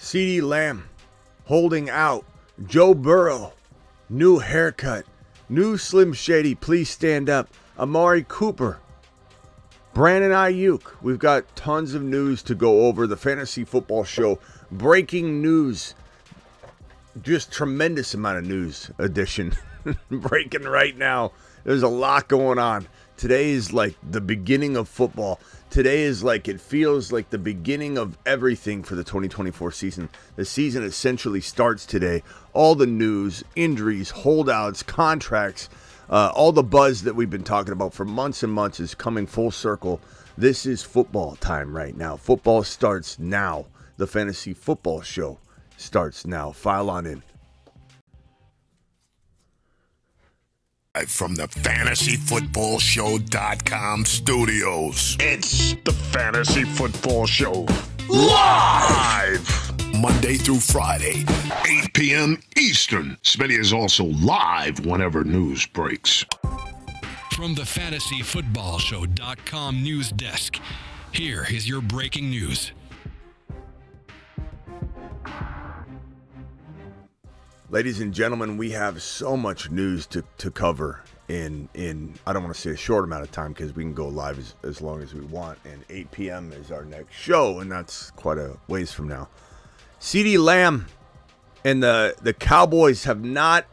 Ceedee Lamb holding out. Joe Burrow, new haircut. New Slim Shady, please stand up. Amari Cooper. Brandon Aiyuk. We've got tons of news to go over. The Fantasy Football Show. Breaking news. Just tremendous amount of news edition. Breaking right now. There's a lot going on. Today is like the beginning of football. Today is like, it feels like the beginning of everything for the 2024 season. The season essentially starts today. All the news, injuries, holdouts, contracts, all the buzz that we've been talking about for months and months is coming full circle. This is football time right now. Football starts now. The Fantasy Football Show starts now. File on in. From the FantasyFootballShow.com studios, it's the Fantasy Football Show live Monday through Friday, 8 p.m. Eastern. Smitty is also live whenever news breaks. From the FantasyFootballShow.com news desk, here is your breaking news. Ladies and gentlemen, we have so much news to cover in I don't want to say a short amount of time because we can go live as long as we want, and 8 p.m. is our next show, and that's quite a ways from now. Ceedee Lamb and the Cowboys have not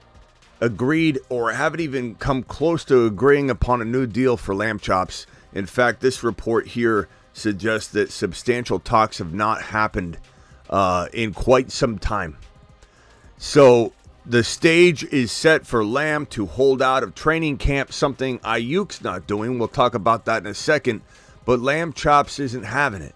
agreed or haven't even come close to agreeing upon a new deal for Lamb Chops. In fact, this report here suggests that substantial talks have not happened in quite some time. So the stage is set for Lamb to hold out of training camp, something Aiyuk's not doing. We'll talk about that in a second. But Lamb Chops isn't having it.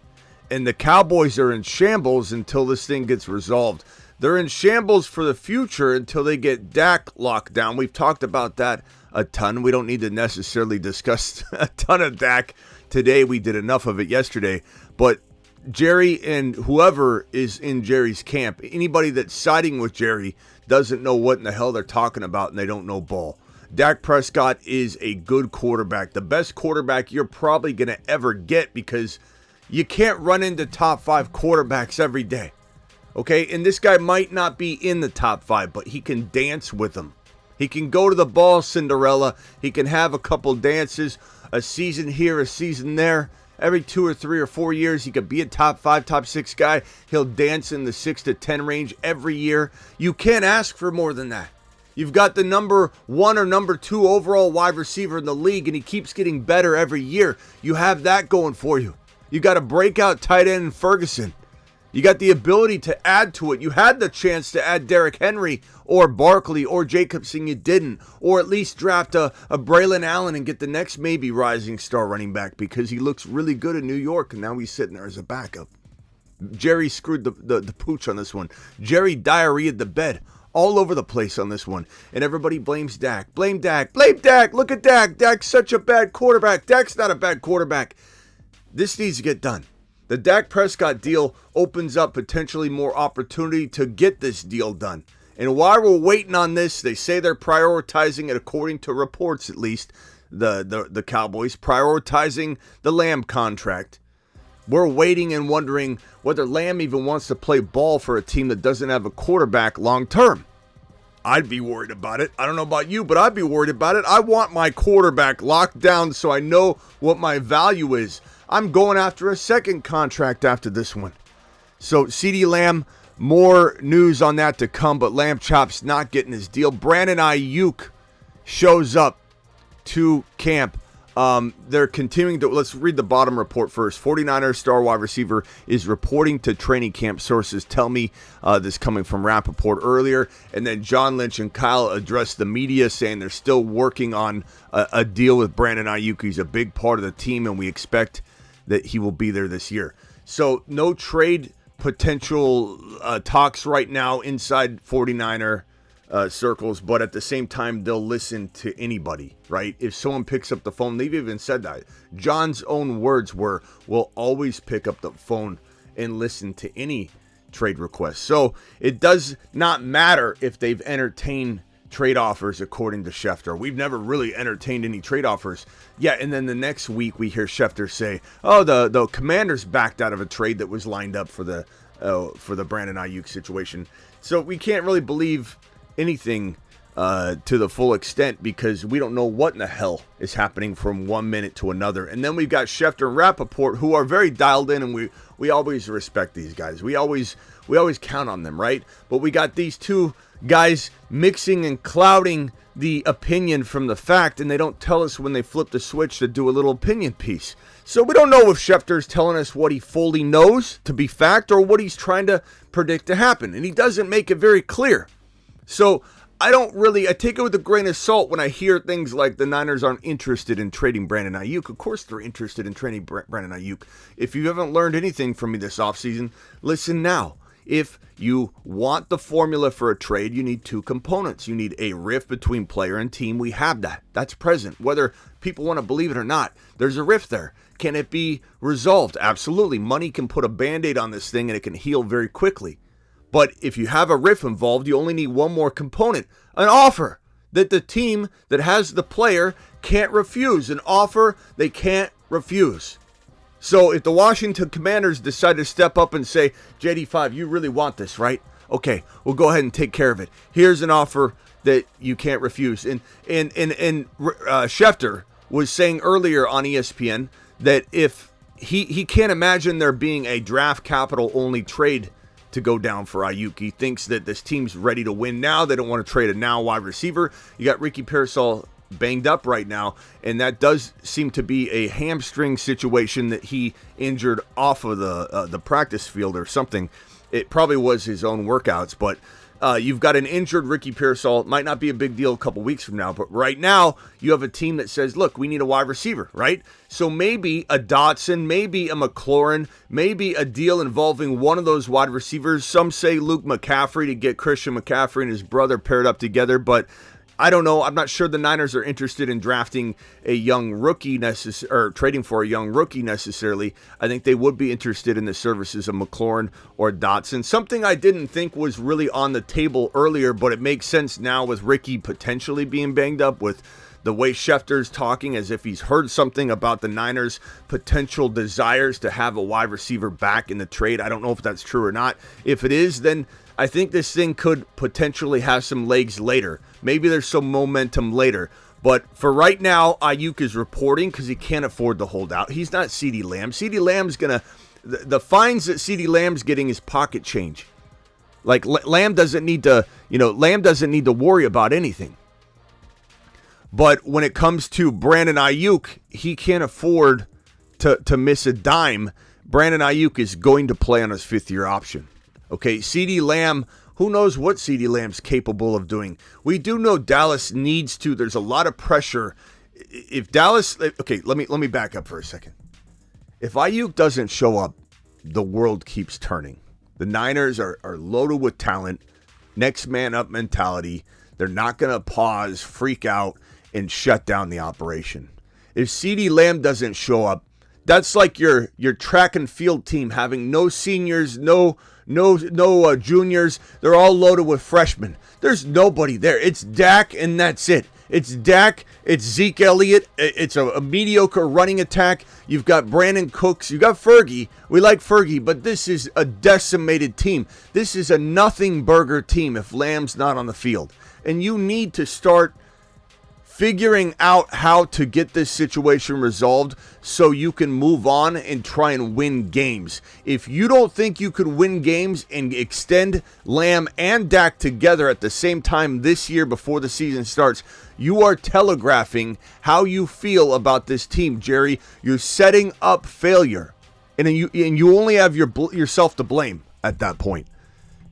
And the Cowboys are in shambles until this thing gets resolved. They're in shambles for the future until they get Dak locked down. We've talked about that a ton. We don't need to necessarily discuss a ton of Dak today. We did enough of it yesterday. But Jerry and whoever is in Jerry's camp, anybody that's siding with Jerry doesn't know what in the hell they're talking about, and they don't know ball. Dak Prescott is a good quarterback, the best quarterback you're probably going to ever get, because you can't run into top 5 quarterbacks every day. Okay, and this guy might not be in the top 5, but he can dance with them. He can go to the ball, Cinderella. He can have a couple dances, a season here, a season there. Every 2 or 3 or 4 years, he could be a top 5, top 6 guy. He'll dance in the 6 to 10 range every year. You can't ask for more than that. You've got the number 1 or number 2 overall wide receiver in the league, and he keeps getting better every year. You have that going for you. You got a breakout tight end in Ferguson. You got the ability to add to it. You had the chance to add Derrick Henry or Barkley or Jacobson. You didn't. Or at least draft a Braylon Allen and get the next maybe rising star running back, because he looks really good in New York, and now he's sitting there as a backup. Jerry screwed the pooch on this one. Jerry diarrheaed the bed all over the place on this one. And everybody blames Dak. Blame Dak. Blame Dak. Look at Dak. Dak's such a bad quarterback. Dak's not a bad quarterback. This needs to get done. The Dak Prescott deal opens up potentially more opportunity to get this deal done. And while we're waiting on this, they say they're prioritizing it, according to reports at least, the Cowboys, prioritizing the Lamb contract. We're waiting and wondering whether Lamb even wants to play ball for a team that doesn't have a quarterback long term. I'd be worried about it. I don't know about you, but I'd be worried about it. I want my quarterback locked down so I know what my value is. I'm going after a second contract after this one. So Ceedee Lamb, more news on that to come, but Lamb Chop's not getting his deal. Brandon Aiyuk shows up to camp. They're continuing to, let's read the bottom report first. 49ers star wide receiver is reporting to training camp. Sources tell me this coming from Rappaport earlier. And then John Lynch and Kyle addressed the media saying they're still working on a deal with Brandon Aiyuk. He's a big part of the team, and we expect that he will be there this year. So no trade potential talks right now inside 49er circles, but at the same time, they'll listen to anybody, right? If someone picks up the phone, they've even said that. John's own words were, we'll always pick up the phone and listen to any trade request. So it does not matter if they've entertained trade offers, according to Schefter. We've never really entertained any trade offers. Yeah, and then the next week we hear Schefter say, oh, the Commanders backed out of a trade that was lined up for the for the Brandon Aiyuk situation. So we can't really believe anything to the full extent because we don't know what in the hell is happening from 1 minute to another. And then we've got Schefter and Rappaport, who are very dialed in, and we always respect these guys. We always count on them, right? But we got these two guys mixing and clouding the opinion from the fact, and they don't tell us when they flip the switch to do a little opinion piece. So we don't know if Schefter's telling us what he fully knows to be fact or what he's trying to predict to happen. And he doesn't make it very clear. So I take it with a grain of salt when I hear things like the Niners aren't interested in trading Brandon Aiyuk. Of course they're interested in trading Brandon Aiyuk. If you haven't learned anything from me this offseason, listen now. If you want the formula for a trade, you need two components. You need a rift between player and team. We have that. That's present. Whether people want to believe it or not, there's a rift there. Can it be resolved? Absolutely. Money can put a Band-Aid on this thing and it can heal very quickly. But if you have a rift involved, you only need one more component, an offer that the team that has the player can't refuse, an offer they can't refuse. So if the Washington Commanders decide to step up and say, JD5, you really want this, right? Okay, we'll go ahead and take care of it. Here's an offer that you can't refuse. And Schefter was saying earlier on ESPN that if he can't imagine there being a draft capital only trade to go down for Aiyuk. He thinks that this team's ready to win now. They don't want to trade a now wide receiver. You got Ricky Pearsall banged up right now, and that does seem to be a hamstring situation that he injured off of the practice field or something. It probably was his own workouts, but you've got an injured Ricky Pearsall. It might not be a big deal a couple weeks from now, but right now you have a team that says, look, we need a wide receiver, right? So maybe a Dotson, maybe a McLaurin, maybe a deal involving one of those wide receivers. Some say Luke McCaffrey to get Christian McCaffrey and his brother paired up together, but I don't know. I'm not sure the Niners are interested in drafting a young rookie or trading for a young rookie necessarily. I think they would be interested in the services of McLaurin or Dotson. Something I didn't think was really on the table earlier, but it makes sense now with Ricky potentially being banged up, with the way Schefter's talking as if he's heard something about the Niners' potential desires to have a wide receiver back in the trade. I don't know if that's true or not. If it is, then I think this thing could potentially have some legs later. Maybe there's some momentum later. But for right now, Aiyuk is reporting because he can't afford the holdout. He's not Ceedee Lamb. Ceedee Lamb's going to... The fines that Ceedee Lamb's getting is pocket change. Like, Lamb doesn't need to... Lamb doesn't need to worry about anything. But when it comes to Brandon Aiyuk, he can't afford to miss a dime. Brandon Aiyuk is going to play on his fifth-year option. Okay, Ceedee Lamb, who knows what Ceedee Lamb's capable of doing. We do know Dallas needs to. There's a lot of pressure. If Dallas, okay, let me back up for a second. If Aiyuk doesn't show up, the world keeps turning. The Niners are loaded with talent, next man up mentality. They're not going to pause, freak out, and shut down the operation. If Ceedee Lamb doesn't show up, that's like your track and field team having no seniors, no juniors. They're all loaded with freshmen. There's nobody there. It's Dak, and that's it. It's Dak. It's Zeke Elliott. It's a mediocre running attack. You've got Brandon Cooks. You got Fergie. We like Fergie, but this is a decimated team. This is a nothing burger team if Lamb's not on the field. And you need to start figuring out how to get this situation resolved so you can move on and try and win games. If you don't think you could win games and extend Lamb and Dak together at the same time this year before the season starts, you are telegraphing how you feel about this team, Jerry. You're setting up failure. And you only have yourself to blame at that point.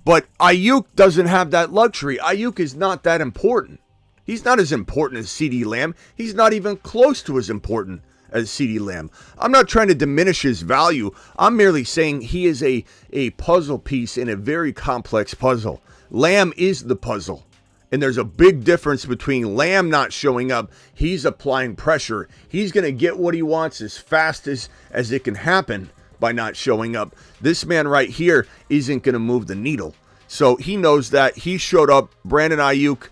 But Aiyuk doesn't have that luxury. Aiyuk is not that important. He's not as important as Ceedee Lamb. He's not even close to as important as Ceedee Lamb. I'm not trying to diminish his value. I'm merely saying he is a puzzle piece in a very complex puzzle. Lamb is the puzzle. And there's a big difference between Lamb not showing up. He's applying pressure. He's going to get what he wants as fast as it can happen by not showing up. This man right here isn't going to move the needle. So he knows that. He showed up. Brandon Aiyuk,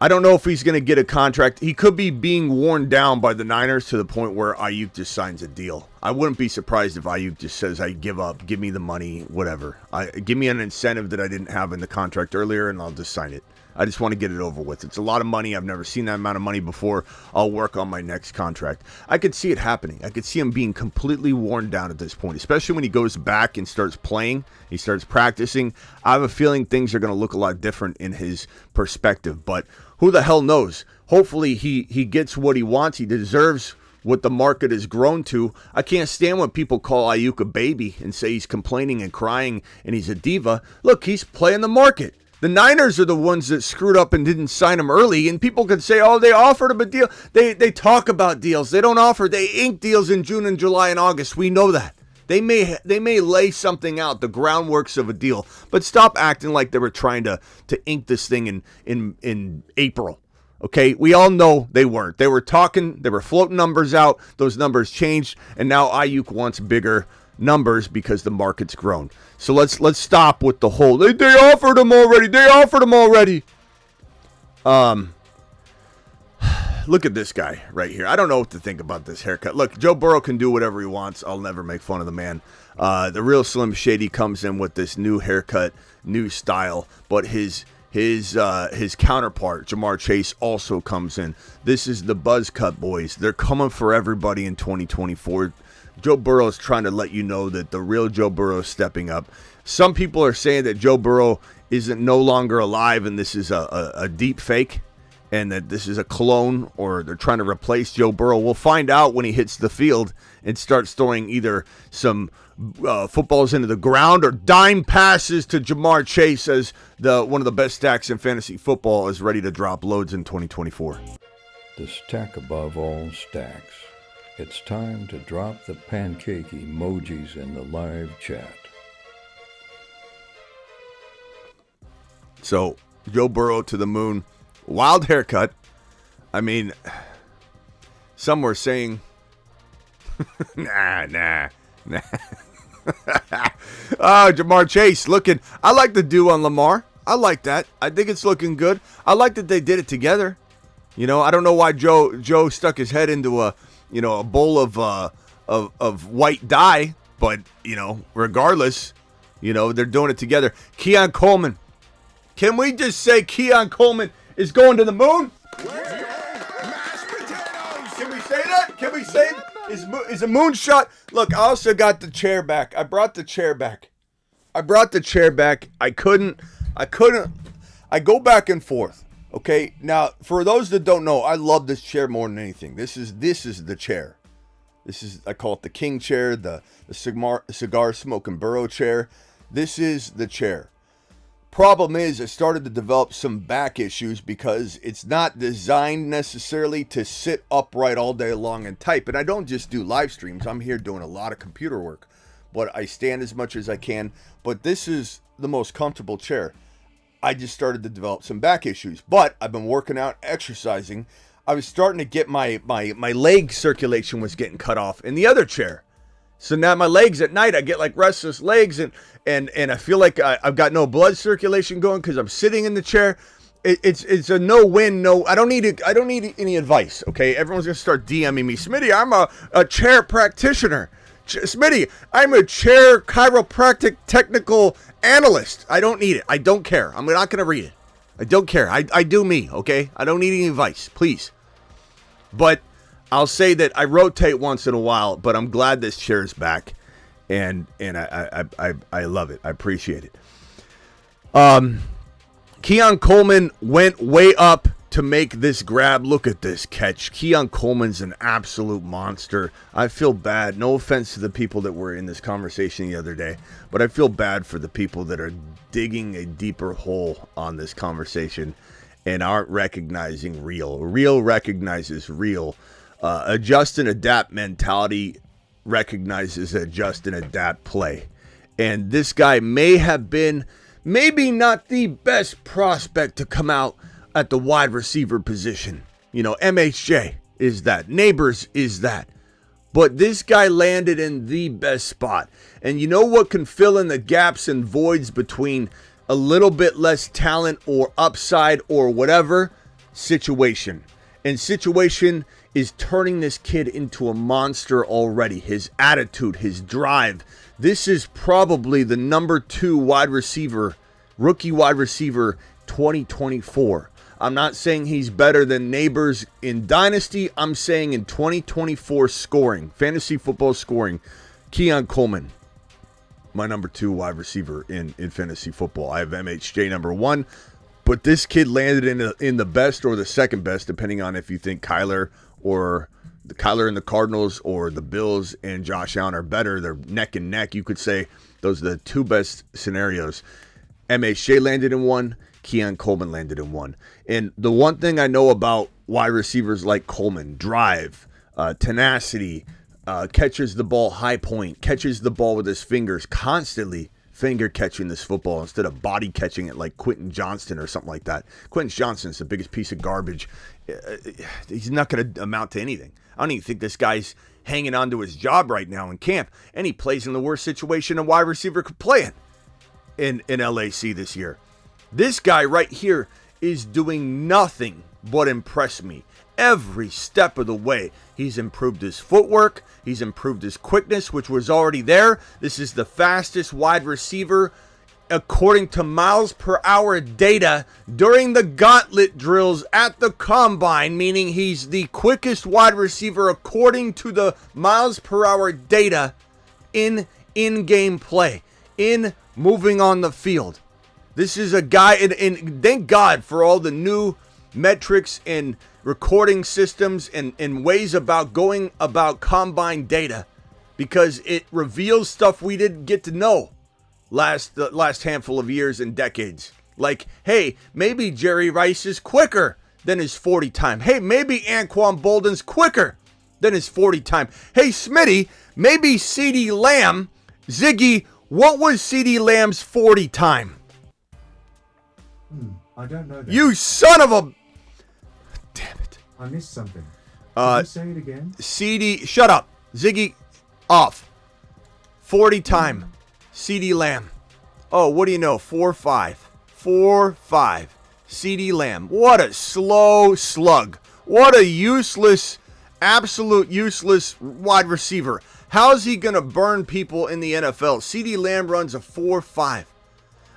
I don't know if he's going to get a contract. He could be being worn down by the Niners to the point where Aiyuk just signs a deal. I wouldn't be surprised if Aiyuk just says, I give up, give me the money, whatever. Give me an incentive that I didn't have in the contract earlier, and I'll just sign it. I just want to get it over with. It's a lot of money. I've never seen that amount of money before. I'll work on my next contract. I could see it happening. I could see him being completely worn down at this point, especially when he goes back and starts playing. He starts practicing. I have a feeling things are going to look a lot different in his perspective, but who the hell knows? Hopefully he gets what he wants. He deserves what the market has grown to. I can't stand when people call Aiyuk a baby and say he's complaining and crying and he's a diva. Look, he's playing the market. The Niners are the ones that screwed up and didn't sign him early, and people could say, oh, they offered him a deal. They talk about deals. They don't offer. They ink deals in June and July and August. We know that. They may lay something out, the groundworks of a deal, but stop acting like they were trying to ink this thing in April. Okay, we all know they weren't. They were talking, they were floating numbers out. Those numbers changed, and now Aiyuk wants bigger numbers because the market's grown. So let's stop with the whole they offered him already. They offered him already. Look at this guy right here. I don't know what to think about this haircut. Look, Joe Burrow can do whatever he wants. I'll never make fun of the man. The real Slim Shady comes in with this new haircut, new style, but his counterpart, Ja'Marr Chase, also comes in. This is the buzz cut, boys. They're coming for everybody in 2024. Joe Burrow is trying to let you know that the real Joe Burrow is stepping up. Some people are saying that Joe Burrow isn't no longer alive and this is a deep fake and that this is a clone or they're trying to replace Joe Burrow. We'll find out when he hits the field and starts throwing either some footballs into the ground or dime passes to Ja'Marr Chase as one of the best stacks in fantasy football is ready to drop loads in 2024. The stack above all stacks. It's time to drop the pancake emojis in the live chat. So, Joe Burrow to the moon. Wild haircut. I mean, some were saying, nah. Oh, Ja'Marr Chase looking. I like the do on Lamar. I like that. I think it's looking good. I like that they did it together. You know, I don't know why Joe stuck his head into a bowl of white dye, but regardless, they're doing it together. Keon Coleman. Can we just say Keon Coleman is going to the moon? Can we say that? Can we say is a moonshot? Look, I also got the chair back. I brought the chair back. I couldn't. I go back and forth. Okay, now for those that don't know, I love this chair more than anything. This is the chair. I call it the king chair, the cigar smoking Burrow chair. This is the chair. Problem is, I started to develop some back issues because it's not designed necessarily to sit upright all day long and type. And I don't just do live streams. I'm here doing a lot of computer work, but I stand as much as I can. But this is the most comfortable chair. I just started to develop some back issues, but I've been working out, exercising. I was starting to get my leg circulation was getting cut off in the other chair. So now my legs at night, I get like restless legs and I feel like I've got no blood circulation going because I'm sitting in the chair. It's a no-win, no. I don't need any advice. Okay, everyone's gonna start DMing me. Smitty, I'm a chair practitioner. Smitty, I'm a chair chiropractic technical analyst. I don't need it. I don't care. I'm not going to read it. I don't care. I do me, okay? I don't need any advice, please. But I'll say that I rotate once in a while, but I'm glad this chair is back, and I love it. I appreciate it. Keon Coleman went way up to make this grab. Look at this catch. Keon Coleman's an absolute monster. I feel bad. No offense to the people that were in this conversation the other day, but I feel bad for the people that are digging a deeper hole on this conversation and aren't recognizing real. Real recognizes real. Adjust and adapt mentality recognizes adjust and adapt play. And this guy may have been maybe not the best prospect to come out at the wide receiver position. MHJ is that. Neighbors is that. But this guy landed in the best spot. And you know what can fill in the gaps and voids between a little bit less talent or upside or whatever? Situation. And situation is turning this kid into a monster already. His attitude, his drive. This is probably the number 2 wide receiver, rookie wide receiver 2024. I'm not saying he's better than neighbors in Dynasty. I'm saying in 2024 scoring, fantasy football scoring, Keon Coleman, my number 2 wide receiver in fantasy football. I have MHJ number 1, but this kid landed in the best or the second best, depending on if you think Kyler and the Cardinals or the Bills and Josh Allen are better. They're neck and neck. You could say those are the 2 best scenarios. MHJ landed in 1. Keon Coleman landed in 1. And the one thing I know about wide receivers like Coleman, drive, tenacity, catches the ball high point, catches the ball with his fingers, constantly finger catching this football instead of body catching it like Quentin Johnston or something like that. Quentin Johnston's the biggest piece of garbage. He's not going to amount to anything. I don't even think this guy's hanging on to his job right now in camp, and he plays in the worst situation a wide receiver could play in LAC this year. This guy right here is doing nothing but impress me every step of the way. He's improved his footwork. He's improved his quickness, which was already there. This is the fastest wide receiver according to miles per hour data during the gauntlet drills at the combine, meaning he's the quickest wide receiver according to the miles per hour data in in-game play, in moving on the field. This is a guy, and thank God for all the new metrics and recording systems and ways about going about combine data, because it reveals stuff we didn't get to know the last handful of years and decades. Like, hey, maybe Jerry Rice is quicker than his 40 time. Hey, maybe Anquan Bolden's quicker than his 40 time. Hey, Smitty, maybe Ceedee Lamb, Ziggy, what was Ceedee Lamb's 40 time? I don't know that. You son of a... Damn it. I missed something. Can you say it again? Ceedee... Shut up. Ziggy, off. 40 time. Ceedee Lamb. Oh, what do you know? 4.5. 4.5. Ceedee Lamb. What a slow slug. What a useless, absolute useless wide receiver. How's he going to burn people in the NFL? Ceedee Lamb runs a 4.5.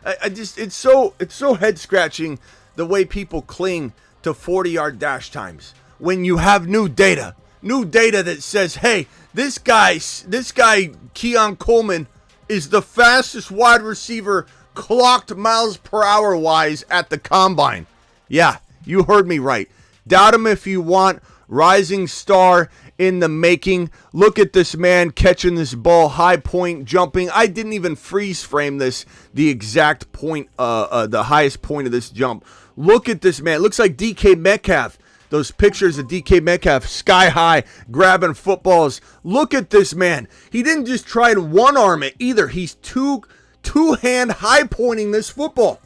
It's so head scratching the way people cling to 40-yard dash times when you have new data that says, hey, this guy Keon Coleman is the fastest wide receiver clocked miles per hour wise at the combine. Yeah, you heard me right. Doubt him if you want. Rising star in the making. Look at this man catching this ball, high point, jumping. I didn't even freeze frame this, the exact point, the highest point of this jump. Look at this man. It looks like DK Metcalf. Those pictures of DK Metcalf sky high, grabbing footballs. Look at this man. He didn't just try to one-arm it either. He's two-hand high pointing this football.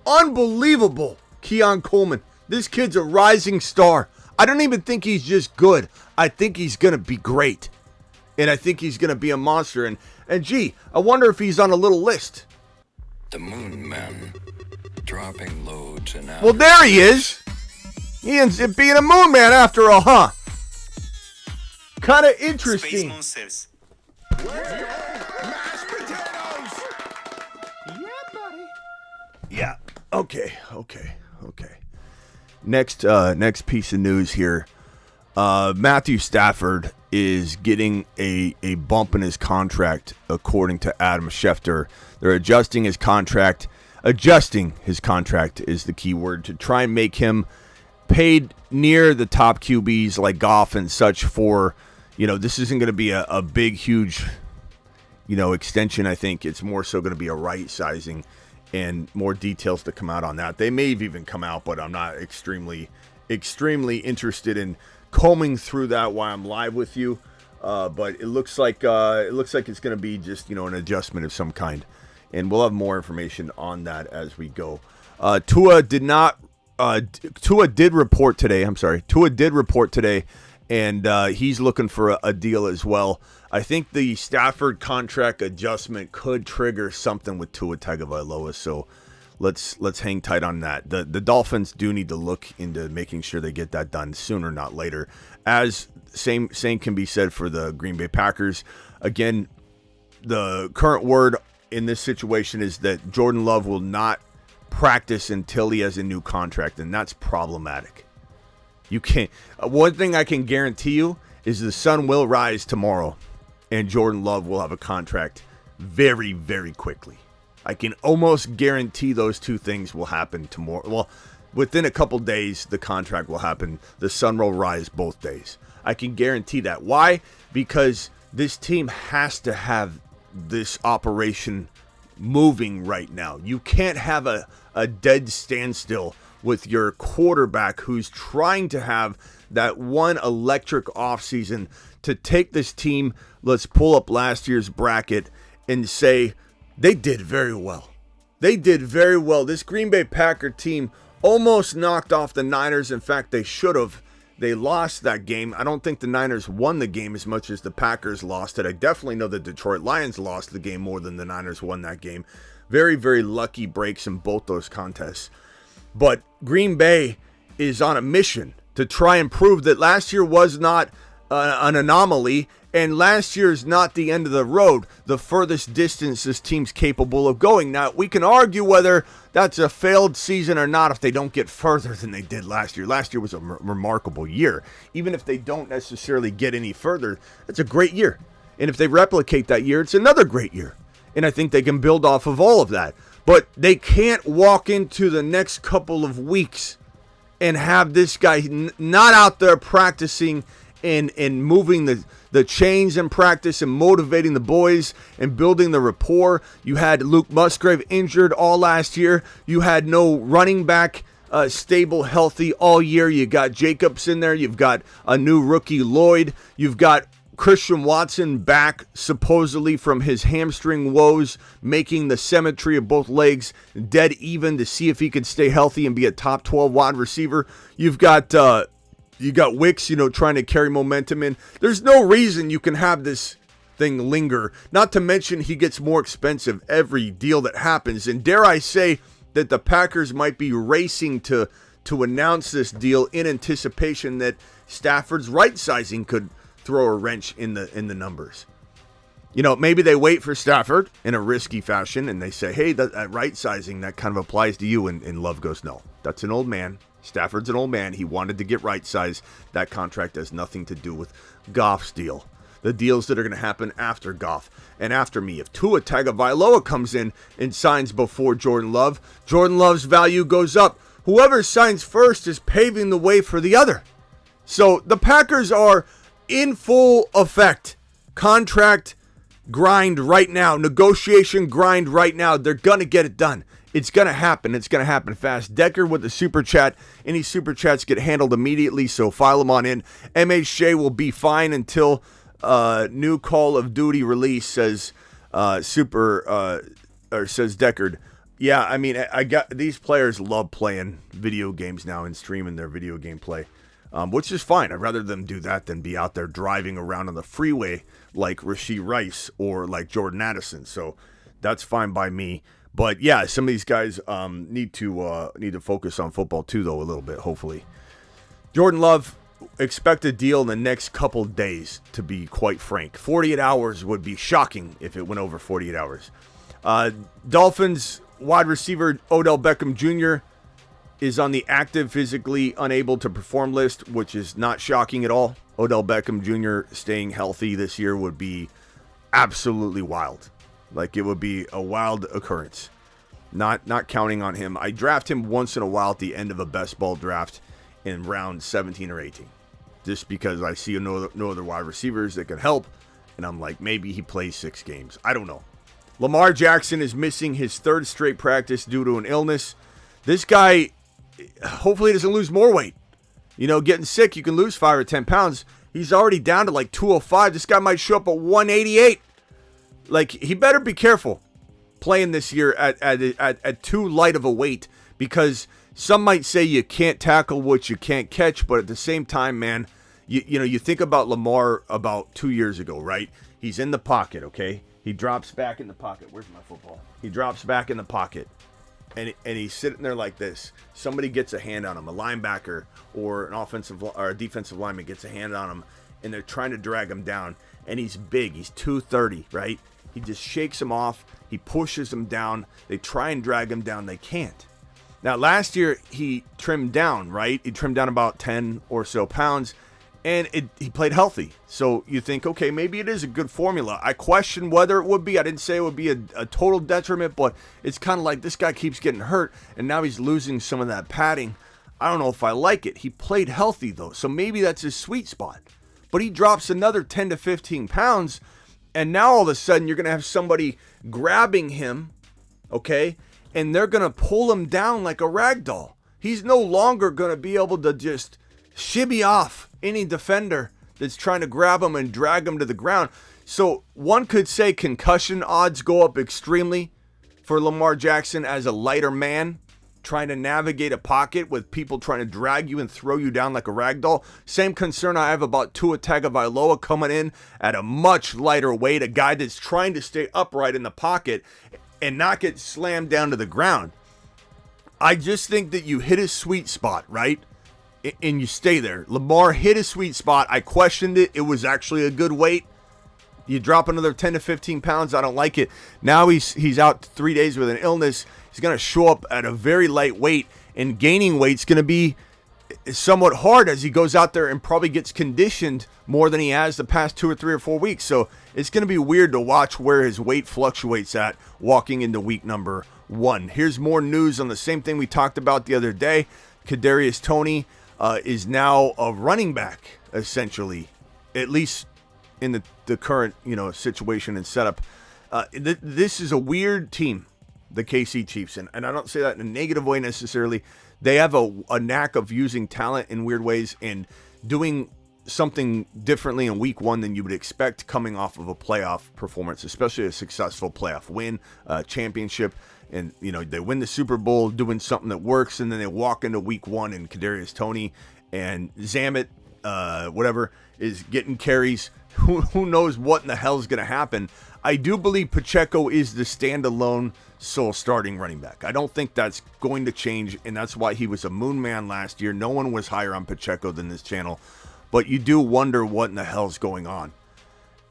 Unbelievable, Keon Coleman. This kid's a rising star. I don't even think he's just good. I think he's going to be great. And I think he's going to be a monster. And gee, I wonder if he's on a little list. The Moon Men, dropping loads in Well, there he is. He ends up being a moon man after all, huh? Kind of interesting. Space Monsters. Mashed potatoes. Yeah, buddy. Yeah. Okay. Next piece of news here. Matthew Stafford is getting a bump in his contract, according to Adam Schefter. They're adjusting his contract. Adjusting his contract is the key word, to try and make him paid near the top QBs like Goff and such for, this isn't going to be a big, huge, extension. I think it's more so going to be a right sizing and more details to come out on that. They may have even come out, but I'm not extremely interested in combing through that while I'm live with you. But it looks like it's going to be just, an adjustment of some kind. And we'll have more information on that as we go. Tua did report today, and he's looking for a deal as well. I think the Stafford contract adjustment could trigger something with Tua Tagovailoa, so let's hang tight on that. The Dolphins do need to look into making sure they get that done sooner, not later. As same can be said for the Green Bay Packers. Again, the current word in this situation is that Jordan Love will not practice until he has a new contract, and that's problematic. You can't. One thing I can guarantee you is the sun will rise tomorrow, and Jordan Love will have a contract very, very quickly. I can almost guarantee those two things will happen tomorrow. Well, within a couple days, the contract will happen. The sun will rise both days. I can guarantee that. Why? Because this team has to have this operation moving right now. You can't have a dead standstill with your quarterback who's trying to have that one electric offseason to take this team. Let's pull up last year's bracket and say they did very well. They did very well. This Green Bay Packer team almost knocked off the Niners. In fact, they should have. They lost that game. I don't think the Niners won the game as much as the Packers lost it. I definitely know the Detroit Lions lost the game more than the Niners won that game. Very, very lucky breaks in both those contests. But Green Bay is on a mission to try and prove that last year was not an anomaly, and last year is not the end of the road, the furthest distance this team's capable of going. Now, we can argue whether that's a failed season or not if they don't get further than they did last year. Last year was a remarkable year. Even if they don't necessarily get any further, it's a great year. And if they replicate that year, it's another great year. And I think they can build off of all of that. But they can't walk into the next couple of weeks and have this guy not out there practicing and moving the chains in practice and motivating the boys and building the rapport. You had Luke Musgrave injured all last year. You had no running back stable, healthy all year. You got Jacobs in there. You've got a new rookie, Lloyd. You've got Christian Watson back supposedly from his hamstring woes, making the symmetry of both legs dead even to see if he could stay healthy and be a top 12 wide receiver. You've got Wicks, trying to carry momentum in. There's no reason you can have this thing linger. Not to mention he gets more expensive every deal that happens. And dare I say that the Packers might be racing to announce this deal in anticipation that Stafford's right sizing could throw a wrench in the numbers. Maybe they wait for Stafford in a risky fashion and they say, hey, that right sizing, that kind of applies to you. And Love goes, no, that's an old man. Stafford's an old man. He wanted to get right size. That contract has nothing to do with Goff's deal. The deals that are going to happen after Goff and after me. If Tua Tagovailoa comes in and signs before Jordan Love, Jordan Love's value goes up. Whoever signs first is paving the way for the other. So the Packers are in full effect. Contract grind right now. Negotiation grind right now. They're going to get it done. It's going to happen. It's going to happen fast. Decker with the super chat. Any super chats get handled immediately, so file them on in. MHJ will be fine until new Call of Duty release, says says Deckard. Yeah, I mean, I got these players love playing video games now and streaming their video game play, which is fine. I'd rather them do that than be out there driving around on the freeway like Rashee Rice or like Jordan Addison. So that's fine by me. But yeah, some of these guys need to focus on football too, though, a little bit. Hopefully, Jordan Love, expect a deal in the next couple days. To be quite frank, 48 hours would be shocking if it went over 48 hours. Dolphins wide receiver Odell Beckham Jr. is on the active, physically unable to perform list, which is not shocking at all. Odell Beckham Jr. staying healthy this year would be absolutely wild. Like, it would be a wild occurrence. Not counting on him. I draft him once in a while at the end of a best ball draft in round 17 or 18. Just because I see no other wide receivers that can help. And I'm like, maybe he plays 6 games. I don't know. Lamar Jackson is missing his 3rd straight practice due to an illness. This guy, hopefully doesn't lose more weight. Getting sick, you can lose 5 or 10 pounds. He's already down to like 205. This guy might show up at 188. Like, he better be careful playing this year at too light of a weight, because some might say you can't tackle what you can't catch, but at the same time, man, you think about Lamar about 2 years ago, right? He's in the pocket, okay? He drops back in the pocket. Where's my football? He drops back in the pocket. and he's sitting there like this. Somebody gets a hand on him, a linebacker or an offensive or a defensive lineman gets a hand on him, and they're trying to drag him down. And he's big. He's 230, right? He just shakes him off. He pushes him down. They try and drag him down. They can't. Now, last year, he trimmed down, right? He trimmed down about 10 or so pounds, and he played healthy. So you think, okay, maybe it is a good formula. I question whether it would be. I didn't say it would be a total detriment, but it's kind of like this guy keeps getting hurt, and now he's losing some of that padding. I don't know if I like it. He played healthy, though, so maybe that's his sweet spot. But he drops another 10 to 15 pounds, and now all of a sudden you're going to have somebody grabbing him, okay, and they're going to pull him down like a rag doll. He's no longer going to be able to just shimmy off any defender that's trying to grab him and drag him to the ground. So one could say concussion odds go up extremely for Lamar Jackson as a lighter man, trying to navigate a pocket with people trying to drag you and throw you down like a rag doll. Same concern I have about Tua Tagovailoa coming in at a much lighter weight, a guy that's trying to stay upright in the pocket and not get slammed down to the ground. I just think that you hit a sweet spot, right? And you stay there. Lamar hit a sweet spot. I questioned it. It was actually a good weight. You drop another 10 to 15 pounds, I don't like it. Now he's out 3 days with an illness. He's going to show up at a very light weight, and gaining weight's going to be somewhat hard as he goes out there and probably gets conditioned more than he has the past 2 or 3 or 4 weeks. So it's going to be weird to watch where his weight fluctuates at walking into week number 1. Here's more news on the same thing we talked about the other day. Kadarius Toney is now a running back, essentially, at least in the current situation and setup. This is a weird team, the KC Chiefs, and I don't say that in a negative way necessarily. They have a knack of using talent in weird ways and doing something differently in week 1 than you would expect coming off of a playoff performance, especially a successful playoff win, championship. And, they win the Super Bowl doing something that works, and then they walk into week 1 and Kadarius Toney and Zamet, whatever, is getting carries. Who knows what in the hell is going to happen. I do believe Pacheco is the standalone sole starting running back. I don't think that's going to change, and that's why he was a moon man last year. No one was higher on Pacheco than this channel, but you do wonder what in the hell is going on.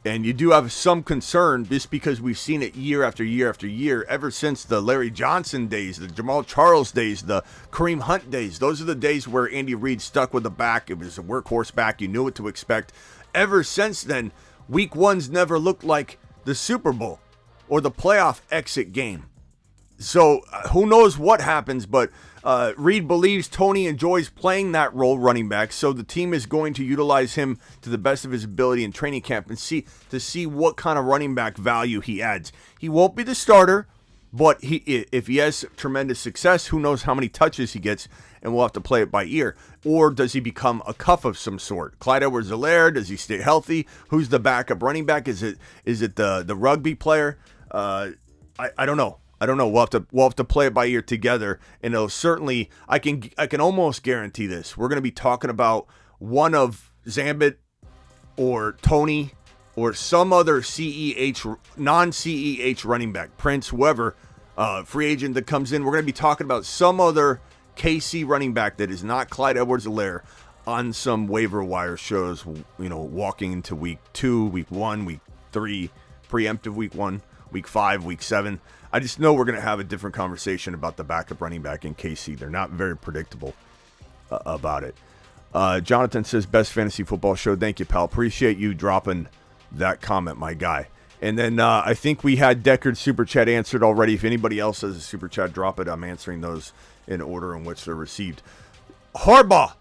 And you do have some concern just because we've seen it year after year after year, ever since the Larry Johnson days, the Jamal Charles days, the Kareem Hunt days. Those are the days where Andy Reid stuck with the back. It was a workhorse back. You knew what to expect. Ever since then, week 1's never looked like the Super Bowl or the playoff exit game. So who knows what happens, but Reid believes Toney enjoys playing that role, running back, so the team is going to utilize him to the best of his ability in training camp and see what kind of running back value he adds. He won't be the starter, but if he has tremendous success, who knows how many touches he gets, and we'll have to play it by ear. Or does he become a Kupp of some sort? Clyde Edwards-Helaire, does he stay healthy? Who's the backup running back? Is it the rugby player? I don't know. We'll have to play it by ear together, and it'll certainly. I can almost guarantee this. We're going to be talking about one of Zambit or Toney or some other non-CEH running back, Prince, whoever, free agent that comes in. We're going to be talking about some other KC running back that is not Clyde Edwards-Helaire on some waiver wire shows. Walking into week 2, week 1, week 3, preemptive week 1, week 5, week 7. I just know we're going to have a different conversation about the backup running back in KC. They're not very predictable about it. Jonathan says, best fantasy football show. Thank you, pal. Appreciate you dropping that comment, my guy. And then I think we had Deckard's super chat answered already. If anybody else has a super chat, drop it. I'm answering those in order in which they're received. Harbaugh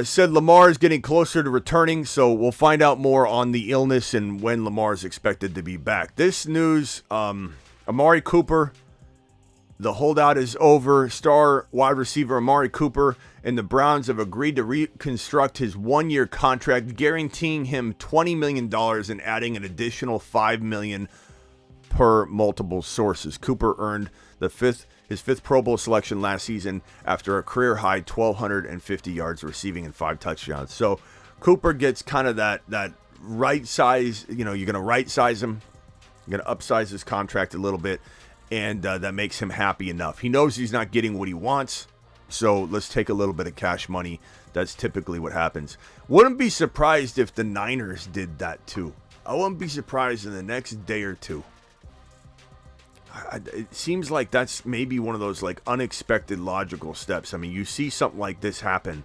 said Lamar is getting closer to returning, so we'll find out more on the illness and when Lamar is expected to be back. This news, Amari Cooper, the holdout is over. Star wide receiver Amari Cooper and the Browns have agreed to reconstruct his 1-year contract, guaranteeing him $20 million and adding an additional $5 million per multiple sources. Cooper earned his fifth Pro Bowl selection last season after a career-high 1,250 yards receiving and 5 touchdowns. So Cooper gets kind of that right size. You're going to right size him. You're going to upsize his contract a little bit. and that makes him happy enough. He knows he's not getting what he wants, so let's take a little bit of cash money. That's typically what happens. Wouldn't be surprised if the Niners did that too. I wouldn't be surprised in the next day or two. It seems like that's maybe one of those like unexpected logical steps. I mean, you see something like this happen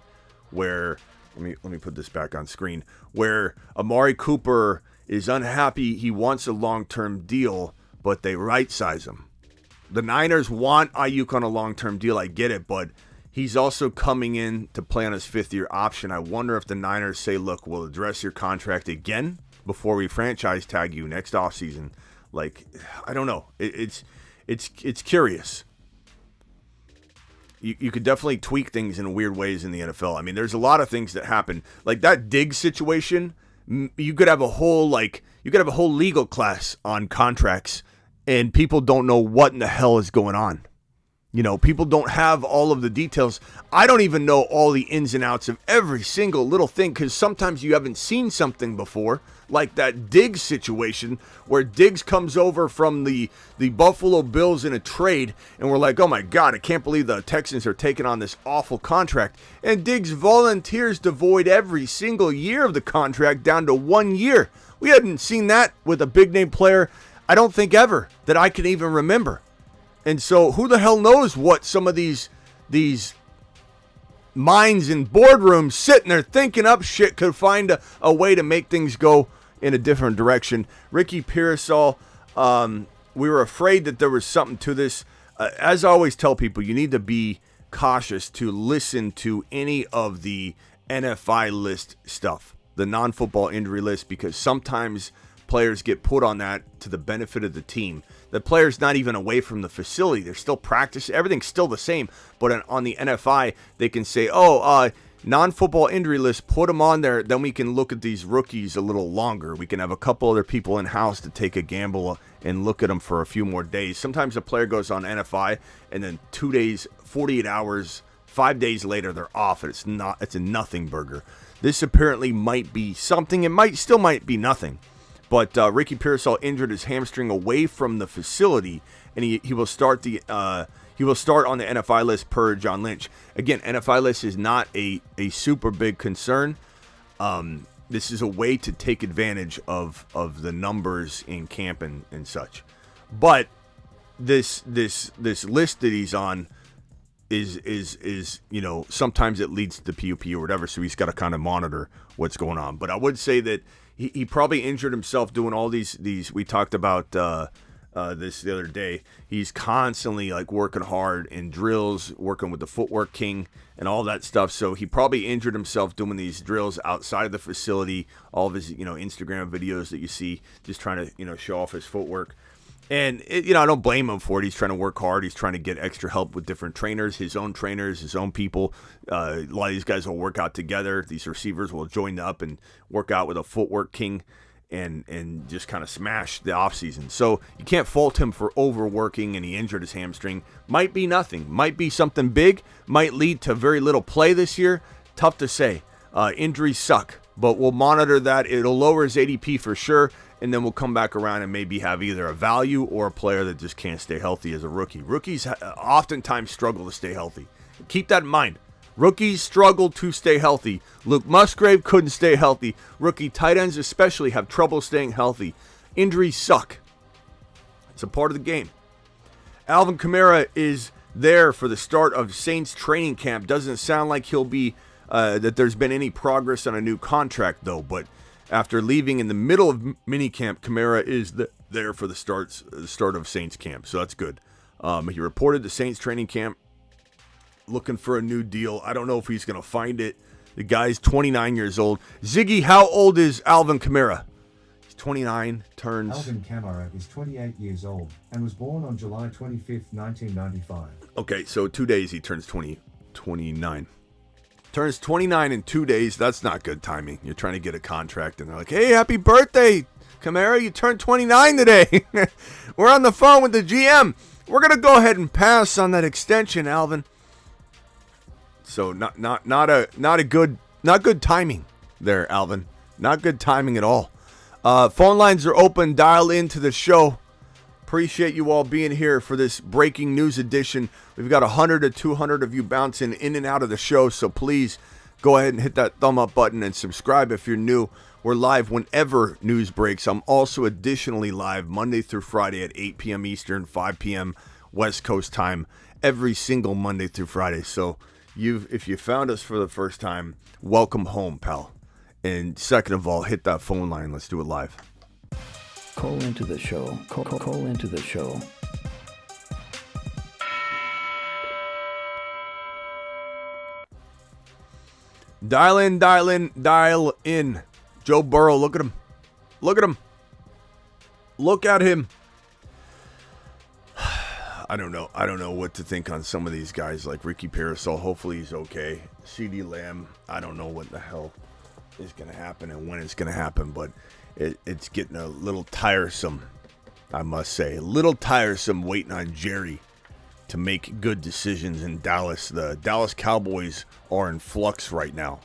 where, let me put this back on screen, where Amari Cooper is unhappy. He wants a long-term deal, but they right-size him. The Niners want Aiyuk on a long-term deal. I get it, but he's also coming in to play on his fifth-year option. I wonder if the Niners say, look, we'll address your contract again before we franchise tag you next offseason. Like, I don't know. It's curious. You could definitely tweak things in weird ways in the NFL. I mean, there's a lot of things that happen. Like that Diggs situation, you could have a whole legal class on contracts, and people don't know what in the hell is going on. You know, people don't have all of the details. I don't even know all the ins and outs of every single little thing, because sometimes you haven't seen something before, like that Diggs situation where Diggs comes over from the Buffalo Bills in a trade, and we're like, oh my God, I can't believe the Texans are taking on this awful contract. And Diggs volunteers to void every single year of the contract down to 1 year. We hadn't seen that with a big name player, I don't think ever, that I can even remember. And so who the hell knows what some of these minds in boardrooms sitting there thinking up shit could find a way to make things go in a different direction. Ricky Pearsall, we were afraid that there was something to this. As I always tell people, you need to be cautious to listen to any of the NFI list stuff, the non-football injury list, because sometimes players get put on that to the benefit of the team. The player's not even away from the facility. They're still practicing. Everything's still the same. But on the NFI, they can say, non-football injury list, put them on there. Then we can look at these rookies a little longer. We can have a couple other people in-house to take a gamble and look at them for a few more days. Sometimes a player goes on NFI, and then 2 days, 48 hours, 5 days later, they're off. And it's a nothing burger. This apparently might be something. It still might be nothing. But Ricky Pearsall injured his hamstring away from the facility, and he will start on the NFI list per John Lynch. Again, NFI list is not a super big concern. This is a way to take advantage of the numbers in camp and such. But this list that he's on is sometimes it leads to PUP or whatever, so he's got to kind of monitor what's going on. But I would say that he probably injured himself doing all these. We talked about this the other day. He's constantly like working hard in drills, working with the footwork king and all that stuff. So he probably injured himself doing these drills outside of the facility. All of his Instagram videos that you see, just trying to show off his footwork. And I don't blame him for it. He's trying to work hard. He's trying to get extra help with different trainers, his own people. A lot of these guys will work out together. These receivers will join up and work out with a footwork king and just kind of smash the offseason. So you can't fault him for overworking, and he injured his hamstring. Might be nothing. Might be something big. Might lead to very little play this year. Tough to say. Injuries suck, but we'll monitor that. It'll lower his ADP for sure. And then we'll come back around and maybe have either a value or a player that just can't stay healthy as a rookie. Rookies oftentimes struggle to stay healthy. Keep that in mind. Rookies struggle to stay healthy. Luke Musgrave couldn't stay healthy. Rookie tight ends especially have trouble staying healthy. Injuries suck. It's a part of the game. Alvin Kamara is there for the start of Saints training camp. Doesn't sound like he'll be, that there's been any progress on a new contract though, but after leaving in the middle of minicamp, Kamara is there for the start of Saints camp, so that's good. He reported to Saints training camp looking for a new deal. I don't know if he's going to find it. The guy's 29 years old. Ziggy, how old is Alvin Kamara? He's 29, turns... Alvin Kamara is 28 years old and was born on July 25th, 1995. Okay, so 2 days he turns 29. Turns 29 in 2 days. That's not good timing. You're trying to get a contract, and they're like, hey, happy birthday, Kamara. You turned 29 today. We're on the phone with the GM. We're going to go ahead and pass on that extension, Alvin. So not good timing there, Alvin. Not good timing at all. Phone lines are open. Dial into the show. Appreciate you all being here for this breaking news edition. We've got 100 to 200 of you bouncing in and out of the show, so please go ahead and hit that thumb up button and subscribe if you're new. We're live whenever news breaks. I'm also additionally live Monday through Friday at 8 p.m. Eastern, 5 p.m. West Coast time, every single Monday through Friday. So if you found us for the first time, welcome home, pal. And second of all, hit that phone line. Let's do it live. Call into the show. Call into the show. Dial in. Joe Burrow, look at him. Look at him. Look at him. I don't know what to think on some of these guys like Ricky Parasol. Hopefully he's okay. Ceedee Lamb, I don't know what the hell is going to happen and when it's going to happen, but it's getting a little tiresome, I must say. A little tiresome waiting on Jerry to make good decisions in Dallas. The Dallas Cowboys are in flux right now.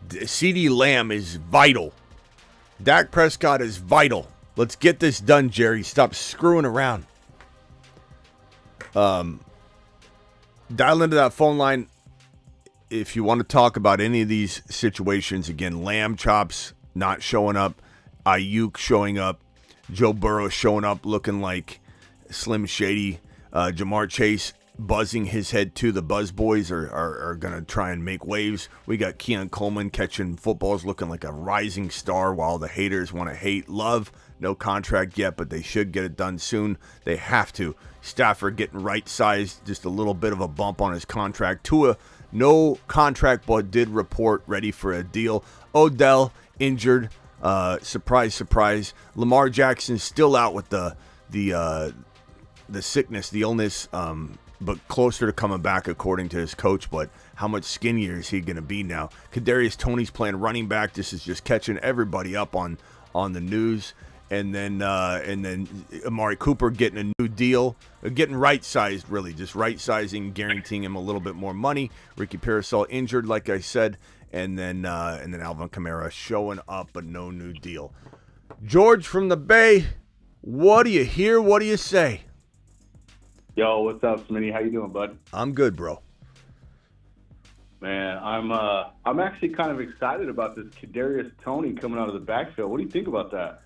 Ceedee Lamb is vital. Dak Prescott is vital. Let's get this done, Jerry. Stop screwing around. Dial into that phone line if you want to talk about any of these situations. Again, Lamb chops not showing up. Aiyuk showing up. Joe Burrow showing up looking like Slim Shady. Jamar Chase buzzing his head too. The Buzz Boys are going to try and make waves. We got Keon Coleman catching footballs looking like a rising star while the haters want to hate. Love, no contract yet, but they should get it done soon. They have to. Stafford getting right-sized, just a little bit of a bump on his contract. Tua, no contract, but did report ready for a deal. Odell, injured. Surprise, surprise. Lamar Jackson still out with the sickness, the illness, but closer to coming back according to his coach. But how much skinnier is he going to be now? Kadarius Toney's playing running back. This is just catching everybody up on the news. And then Amari Cooper getting a new deal, getting right-sized, really, just right-sizing, guaranteeing him a little bit more money. Ricky Parasol injured, like I said. And then Alvin Kamara showing up, but no new deal. George from the Bay, what do you hear? What do you say? Yo, what's up, Smitty? How you doing, bud? I'm good, bro. Man, I'm actually kind of excited about this Kadarius Toney coming out of the backfield. What do you think about that?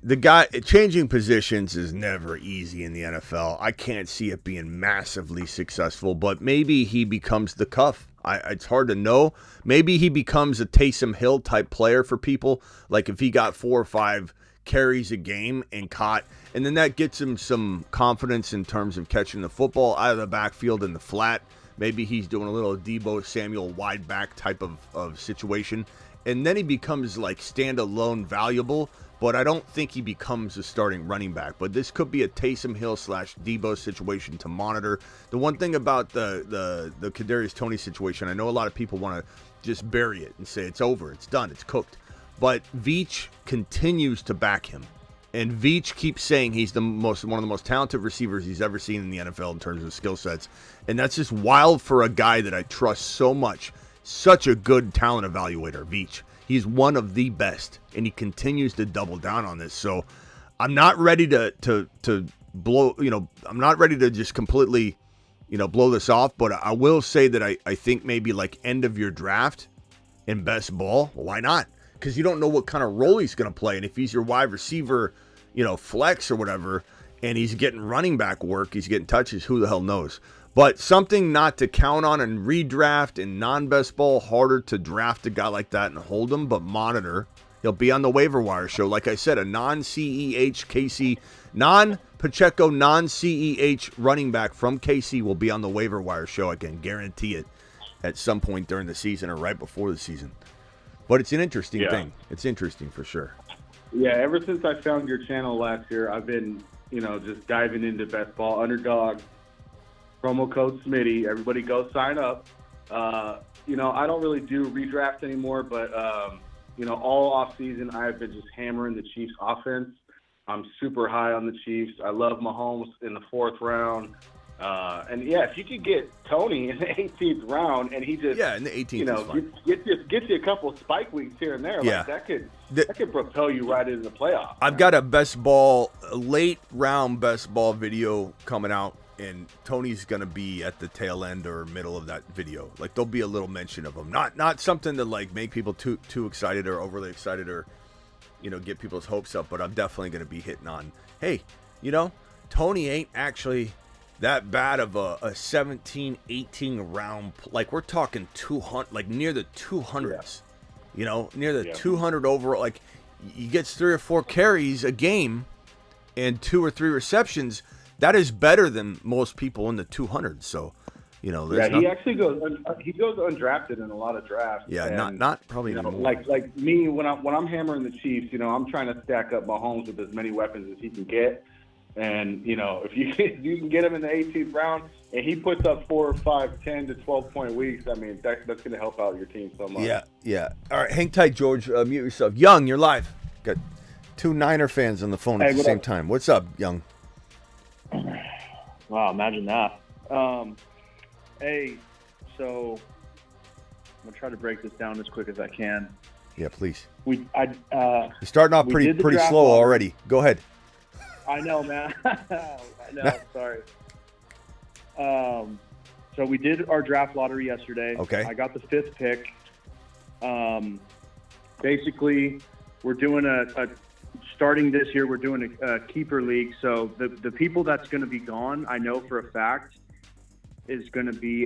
The guy changing positions is never easy in the NFL. I can't see it being massively successful, but maybe he becomes the Cuff. It's hard to know. Maybe he becomes a Taysom Hill type player for people. Like if he got 4 or 5 carries a game and caught, and then that gets him some confidence in terms of catching the football out of the backfield in the flat. Maybe he's doing a little Deebo Samuel wide back type of situation. And then he becomes like standalone valuable, but I don't think he becomes a starting running back. But this could be a Taysom Hill / Deebo situation to monitor. The one thing about the Kadarius Toney situation, I know a lot of people want to just bury it and say it's over, it's done, it's cooked. But Veach continues to back him. And Veach keeps saying he's one of the most talented receivers he's ever seen in the NFL in terms of skill sets. And that's just wild for a guy that I trust so much. Such a good talent evaluator, Veach. He's one of the best, and he continues to double down on this. So I'm not ready to blow, I'm not ready to just completely, blow this off. But I will say that I think maybe like end of your draft in best ball, why not? Because you don't know what kind of role he's going to play. And if he's your wide receiver, flex or whatever, and he's getting running back work, he's getting touches, who the hell knows? But something not to count on and redraft in non-best ball. Harder to draft a guy like that and hold him, but monitor. He'll be on the waiver wire show. Like I said, a non-CEH KC, non-Pacheco, non-CEH running back from KC will be on the waiver wire show. I can guarantee it at some point during the season or right before the season. But it's an interesting thing. It's interesting for sure. Yeah, ever since I found your channel last year, I've been, just diving into best ball, underdog. Promo code Smitty. Everybody go sign up. I don't really do redraft anymore, but, all off season, I've been just hammering the Chiefs offense. I'm super high on the Chiefs. I love Mahomes in the 4th round. And yeah, if you could get Toney in the 18th round, and he just in the 18th, is fine. gets you a couple spike weeks here and there, Yeah. like that could propel you right into the playoffs. I've got a late round best ball video coming out, and Tony's gonna be at the tail end or middle of that video. Like, there'll be a little mention of him, not something to like make people too excited or overly excited or get people's hopes up. But I'm definitely gonna be hitting on, hey, Toney ain't actually that bad of a 17, 18 round. Like, we're talking 200, like near the 200s. Near the 200 overall. Like, he gets 3 or 4 carries a game and 2 or 3 receptions. That is better than most people in the 200s. So, he actually goes undrafted in a lot of drafts. Yeah, and, not probably anymore. Like me when I'm hammering the Chiefs, I'm trying to stack up Mahomes with as many weapons as he can get. And, if you can get him in the 18th round and he puts up 4 or 5, 10 to 12-point weeks, I mean, that's going to help out your team so much. Yeah. All right, hang tight, George. Mute yourself. Young, you're live. Got 2 Niner fans on the phone at the same time. What's up, Young? Wow, imagine that. Hey, so I'm going to try to break this down as quick as I can. Yeah, please. You're starting off pretty slow already. Go ahead. I know, man. I know. Sorry. So we did our draft lottery yesterday. Okay. I got the 5th pick. Basically, we're doing starting this year, we're doing a keeper league. So the people that's going to be gone, I know for a fact, is going to be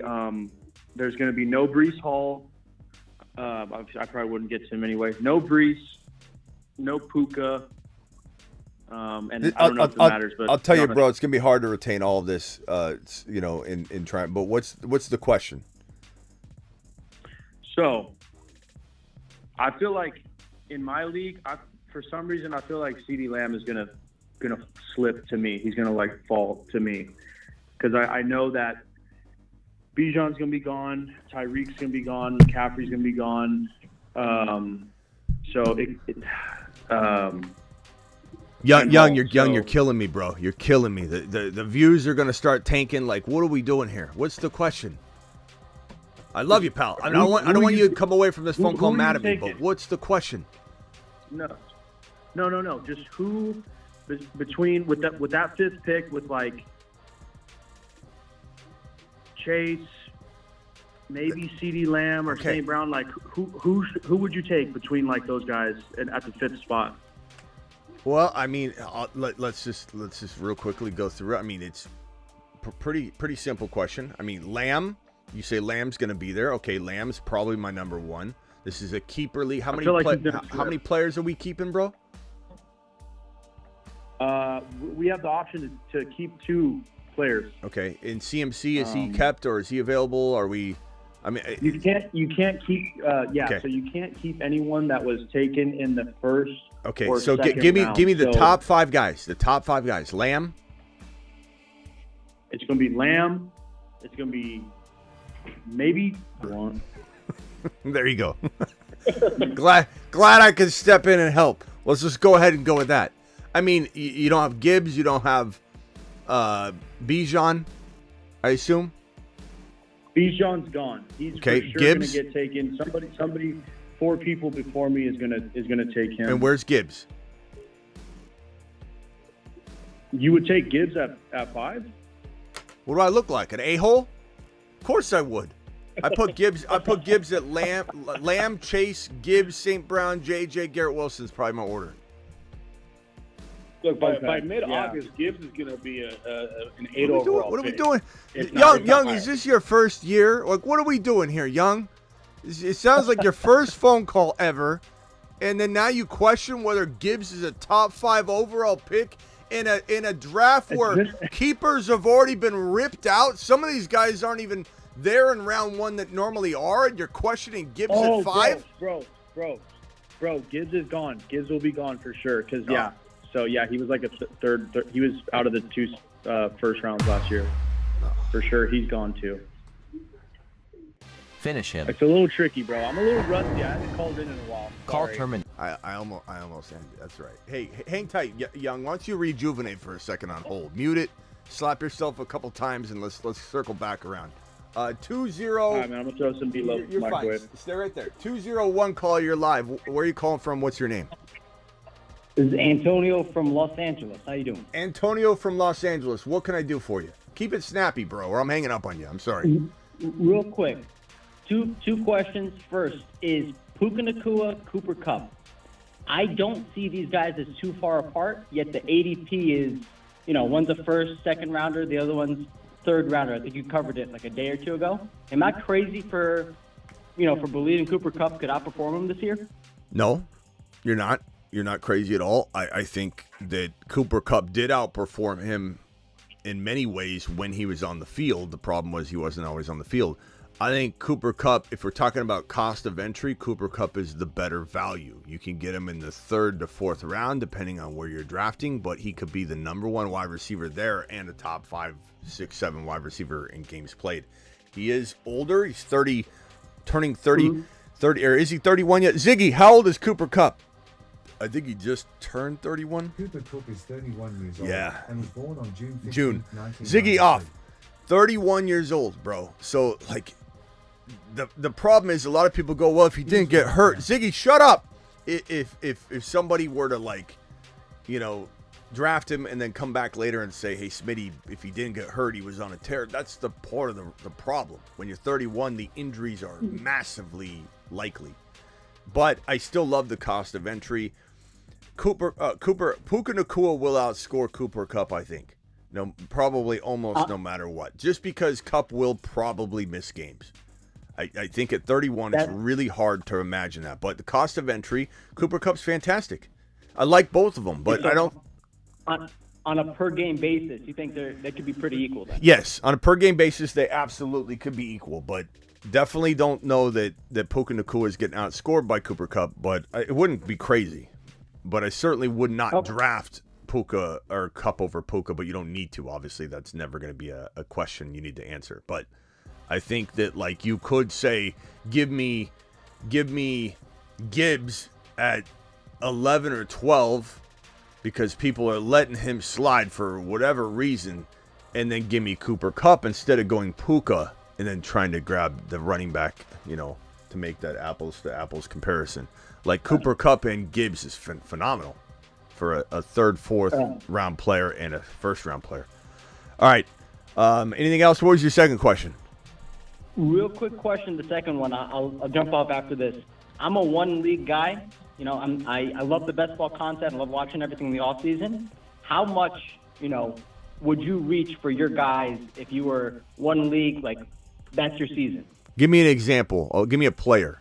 there's going to be no Breece Hall. I probably wouldn't get to him anyway. No Breece, no Puka. And I don't know if it matters, but I'll tell you, bro, it's gonna be hard to retain all of this, in trying. But what's the question? So, I feel like in my league, for some reason, I feel like Ceedee Lamb is gonna slip to me. He's gonna fall to me because I know that Bijan's gonna be gone, Tyreek's gonna be gone, McCaffrey's gonna be gone. Young, you're killing me, bro. You're killing me. The views are gonna start tanking. Like, what are we doing here? What's the question? I love you, pal. I don't want you to come away from this phone call mad at me. But what's the question? No. Just who between with that 5th pick with like Chase, maybe CeeDee Lamb or St. Brown. Like who would you take between like those guys at the 5th spot? Well, I mean, let's just real quickly go through it. I mean, it's pretty simple question. I mean, Lamb, you say Lamb's going to be there. Okay, Lamb's probably my number 1. This is a keeper league. How many players are we keeping, bro? We have the option to keep 2 players. Okay, in CMC, is he kept or is he available? Are we? I mean, you can't keep. Okay. So you can't keep anyone that was taken in the first. Okay, so give me the top 5 guys. The top 5 guys. Lamb. It's going to be Lamb. It's going to be maybe one. There you go. glad I could step in and help. Let's just go ahead and go with that. I mean, you don't have Gibbs. You don't have Bijan, I assume. Bijan's gone. He's for sure going to get taken. Somebody. 4 people before me is gonna take him. And where's Gibbs? You would take Gibbs at 5? What do I look like? An a-hole? Of course I would. I put Gibbs at Lamb, Chase, Gibbs, St. Brown, JJ, Garrett Wilson's probably my order. Look, by mid-August, Gibbs is going to be an 8 overall. What are we doing? Young, is this your first year? Like, what are we doing here, Young? It sounds like your first phone call ever, and then now you question whether Gibbs is a top 5 overall pick in a draft where keepers have already been ripped out. Some of these guys aren't even there in round 1 that normally are, and you're questioning Gibbs at 5? Bro, Gibbs is gone. Gibbs will be gone for sure. Because he was like a third. He was out of the 2 first rounds last year. For sure, he's gone too. Finish him. It's a little tricky, bro. I'm a little rusty. I haven't called in a while. Call terminate. I almost ended. That's right. Hey, hang tight, Young. Why don't you rejuvenate for a second on hold? Mute it. slap yourself a couple times, and let's circle back around. 2-0. All right, man, I'm going to throw some below You're fine. Stay right there. 201 call, you're live. Where are you calling from? What's your name? This is Antonio from Los Angeles. How you doing? Antonio from Los Angeles. What can I do for you? Keep it snappy, bro, or I'm hanging up on you. I'm sorry. Real quick, two questions. First is Puka Nacua, Cooper Kupp. I don't see these guys as too far apart, yet the ADP is, one's a first, second rounder, the other one's third rounder. I think you covered it like a day or two ago. Am I crazy for believing Cooper Kupp could outperform him this year? No, you're not. You're not crazy at all. I think that Cooper Kupp did outperform him in many ways when he was on the field. The problem was he wasn't always on the field. I think Cooper Kupp, if we're talking about cost of entry, Cooper Kupp is the better value. You can get him in the 3rd to 4th round, depending on where you're drafting, but he could be the number 1 wide receiver there and a top 5, 6, 7 wide receiver in games played. He is older. He's 30, turning 30, 30, or is he 31 yet? Ziggy, how old is Cooper Kupp? I think he just turned 31. Cooper Kupp is 31 years old and was born on June 15, 1993. Ziggy off. 31 years old, bro. So, the problem is a lot of people go, well, if he didn't get hurt. Ziggy, shut up. If somebody were to, draft him and then come back later and say, hey, Smitty, if he didn't get hurt, he was on a tear. That's the part of the problem. When you're 31, the injuries are massively likely. But I still love the cost of entry. Puka Nacua will outscore Cooper Kupp, I think. No, probably almost no matter what. Just because Kupp will probably miss games. I think at 31, it's really hard to imagine that. But the cost of entry, Cooper Kupp's fantastic. I like both of them, but I don't. On a per game basis, you think they could be pretty equal then? Yes, on a per game basis, they absolutely could be equal, but definitely don't know that Puka Nacua is getting outscored by Cooper Kupp, but it wouldn't be crazy. But I certainly would not draft Puka or Kupp over Puka, but you don't need to. Obviously, that's never going to be a question you need to answer. But I think that you could say, give me Gibbs at 11 or 12 because people are letting him slide for whatever reason, and then give me Cooper Kupp instead of going Puka and then trying to grab the running back, to make that apples to apples comparison. Cooper Kupp and Gibbs is phenomenal for a 3rd, 4th round player and a 1st round player. All right. Anything else? What was your second question? Real quick question. The second one, I'll jump off after this. I'm a one league guy. I love the best ball content. I love watching everything in the off season. How much, would you reach for your guys if you were one league, that's your season? Give me an example. Give me a player.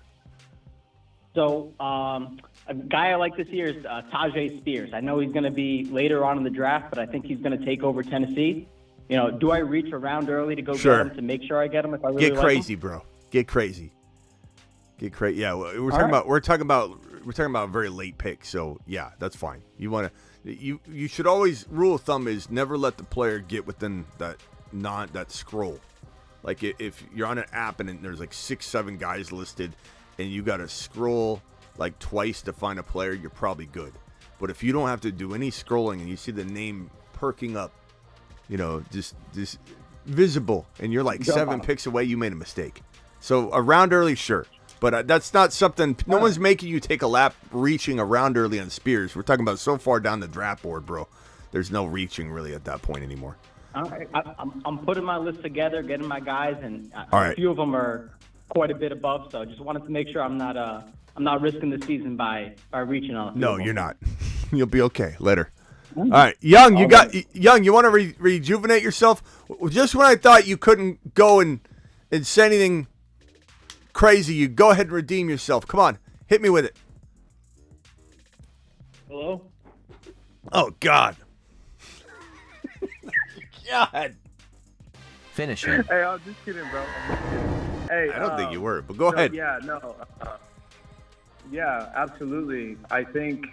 So a guy I like this year is Tajay Spears. I know he's going to be later on in the draft, but I think he's going to take over Tennessee. Do I reach around early to go get him to make sure I get him if I really get crazy, bro. Get crazy. Yeah, we're talking about a very late pick. So yeah, that's fine. You should always, rule of thumb is never let the player get within that scroll. If you're on an app and there's 6, 7 guys listed, and you got to scroll twice to find a player, you're probably good. But if you don't have to do any scrolling and you see the name perking up, just visible, and you're 7 picks away, you made a mistake. So around early, sure. But that's not something, no one's making you take a lap reaching around early on Spears. We're talking about so far down the draft board, bro. There's no reaching really at that point anymore. All right. I'm putting my list together, getting my guys, and a few of them are quite a bit above. So I just wanted to make sure I'm not risking the season by reaching on. No, you're not. You'll be okay later. All right, Young, you want to rejuvenate yourself? Just when I thought you couldn't go and say anything crazy, you go ahead and redeem yourself. Come on, hit me with it. Hello? Oh, God. God. Finish it. Hey, I was just kidding, bro. Hey, I don't think you were, but go ahead. Yeah, no. Yeah, absolutely. I think,